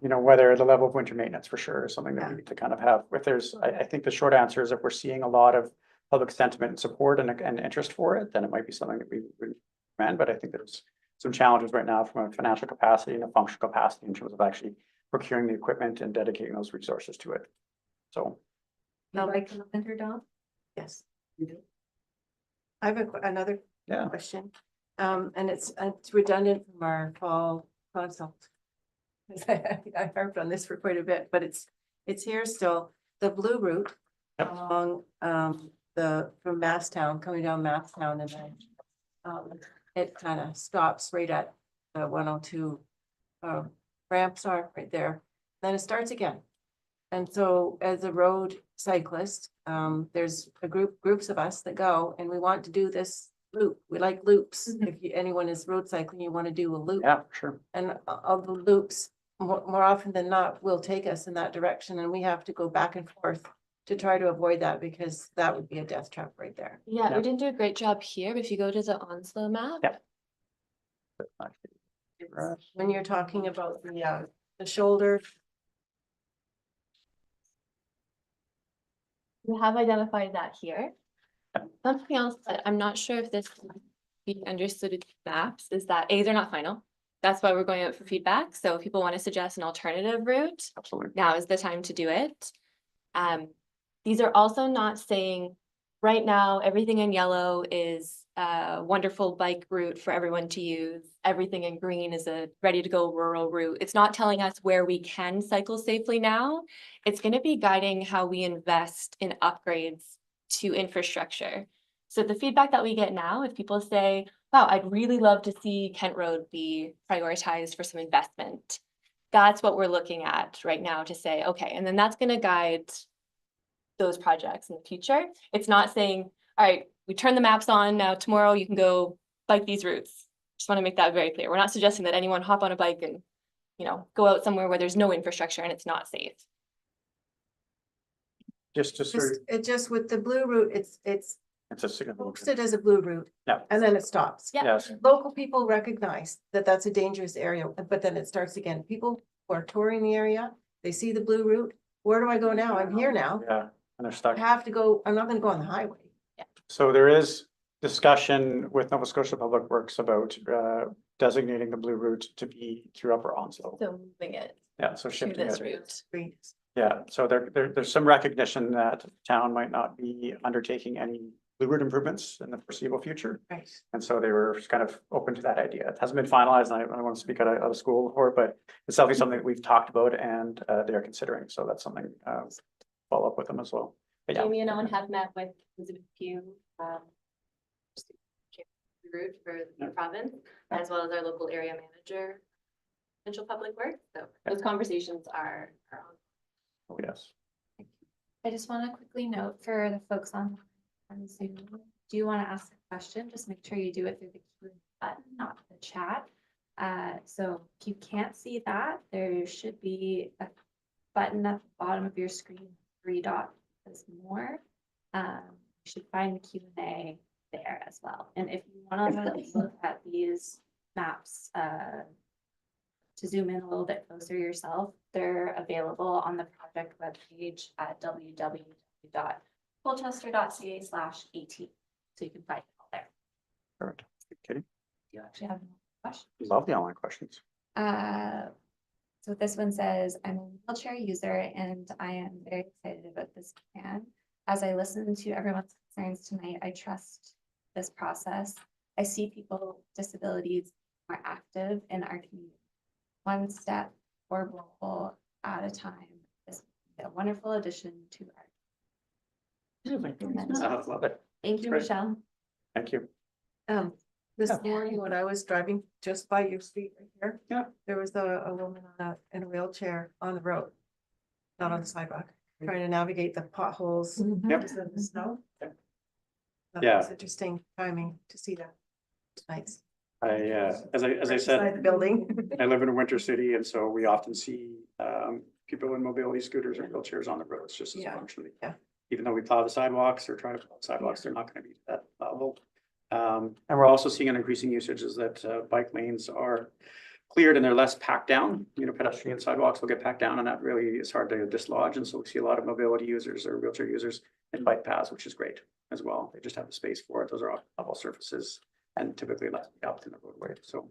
you know, whether the level of winter maintenance for sure is something that we Yeah. need to kind of have. If there's, I think the short answer is if we're seeing a lot of public sentiment and support and interest for it, then it might be something that we would recommend. But I think there's some challenges right now from a financial capacity and a functional capacity in terms of actually procuring the equipment and dedicating those resources to it. So, You like in the winter, Dawn? yes. I have another yeah, question, and it's redundant from our fall consult. 'Cause I harped on this for quite a bit, but it's here still, the blue route Yep. along, from Masstown, coming down Masstown, and then it kind of stops right at the 102 ramps are right there, then it starts again. And so as a road cyclist, there's groups of us that go and we want to do this loop. We like loops. If anyone is road cycling, you want to do a loop. yeah, sure. And all the loops, more often than not, will take us in that direction, and we have to go back and forth to try to avoid that, because that would be a death trap right there. Yeah, Yeah. we didn't do a great job here, but if you go to the Onslow map. Yeah. When you're talking about the shoulder, We have identified that here. Something else that I'm not sure if this can be understood in maps is that A, they're not final. That's why we're going out for feedback. So if people want to suggest an alternative route, Absolutely. now is the time to do it. These are also not saying right now, everything in yellow is a wonderful bike route for everyone to use. Everything in green is a ready to go rural route. It's not telling us where we can cycle safely now. It's going to be guiding how we invest in upgrades to infrastructure. So the feedback that we get now, if people say, wow, I'd really love to see Kent Road be prioritized for some investment. That's what we're looking at right now to say, okay, and then that's going to guide those projects in the future. It's not saying, all right, we turn the maps on now, tomorrow you can go bike these routes. Just want to make that very clear. We're not suggesting that anyone hop on a bike and, you know, go out somewhere where there's no infrastructure and it's not safe. Just sort of, it just with the blue route, it's it's a significant. posted as a blue route. Yeah. And then it stops. Yeah. Yes, Local people recognize that that's a dangerous area, but then it starts again. People who are touring the area, they see the blue route. Where do I go now? I'm here now. yeah, and they're I stuck. have to go, I'm not gonna go on the highway. So there is discussion with Nova Scotia Public Works about designating the blue route to be through Upper Onslow. So moving it Yeah, so to shifting this it. route. Green. Yeah, so there's some recognition that town might not be undertaking any blue route improvements in the foreseeable future. Right. And so they were kind of open to that idea. It hasn't been finalized, and I don't want to speak out of school for it, but it's definitely something that we've talked about and they're considering. So that's something follow up with them as well. But yeah. Jamie and Owen have met with Elizabeth Pugh, route for the province, as well as our local area manager, Provincial Public Works. So those conversations are on. Oh, yes. I just want to quickly note for the folks on Zoom, do you want to ask a question? Just make sure you do it through the Q&A button, not the chat. So if you can't see that, there should be a button at the bottom of your screen, 3 dots says more. You should find the Q&A there as well. And if you want to look at these maps, to zoom in a little bit closer yourself, they're available on the project webpage at www.colchester.ca/AT. So you can find it all there. Perfect. Kitty, Do you actually have any questions? love the online questions. So this one says, I'm a wheelchair user and I am very excited about this plan. As I listen to everyone's concerns tonight, I trust this process. I see people with disabilities more active in our community. One step or goal at a time is a wonderful addition to our. I love it. Thank you, Great. Michelle. Thank you. This Yeah. morning when I was driving just by your street right here. Yeah. There was a woman in a wheelchair on the road, not on the sidewalk, trying to navigate the potholes. Yep. And the snow. Yep. That Yeah. was interesting timing to see that. It's nice. As I Right beside said, the building. I live in a winter city, and so we often see people in mobility scooters or wheelchairs on the roads just as Yeah. functionally. Yeah. Even though we plow the sidewalks or try to plow the sidewalks, they're not going to be to that level. And we're also seeing an increasing usage is that bike lanes are cleared and they're less packed down, you know, pedestrian sidewalks will get packed down and that really is hard to dislodge. And so we see a lot of mobility users or wheelchair users and bike paths, which is great as well. They just have the space for it. Those are level surfaces and typically less depth in the roadway. So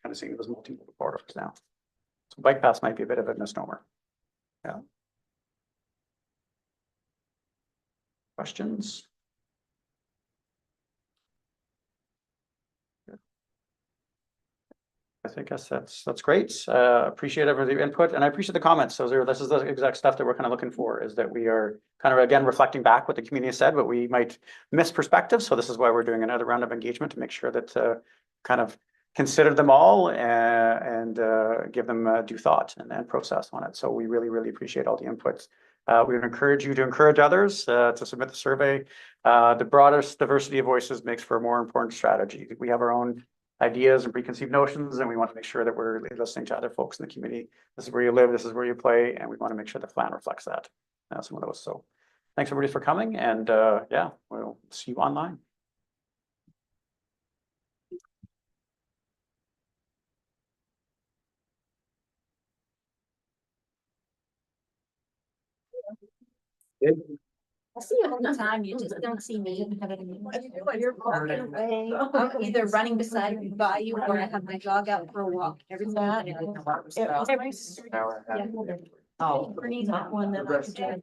kind of seeing those multimodal corridors now. So bike paths might be a bit of a misnomer. Yeah. Questions? I think that's great. Appreciate every input and I appreciate the comments. This is the exact stuff that we're kind of looking for, is that we are kind of again reflecting back what the community has said, but we might miss perspective. So this is why we're doing another round of engagement to make sure that kind of consider them all and give them due thought and process on it. So we really appreciate all the inputs. We would encourage you to encourage others to submit the survey. The broadest diversity of voices makes for a more important strategy. We have our own ideas and preconceived notions, and we want to make sure that we're listening to other folks in the community. This is where you live, this is where you play, and we want to make sure the plan reflects that. Some of those. So thanks everybody for coming, and yeah, we'll see you online. I see you all the time, you just don't see me. You're walking away, I'm either running beside you, by you, or I have my dog out for a walk every time. Oh, not one that I could do.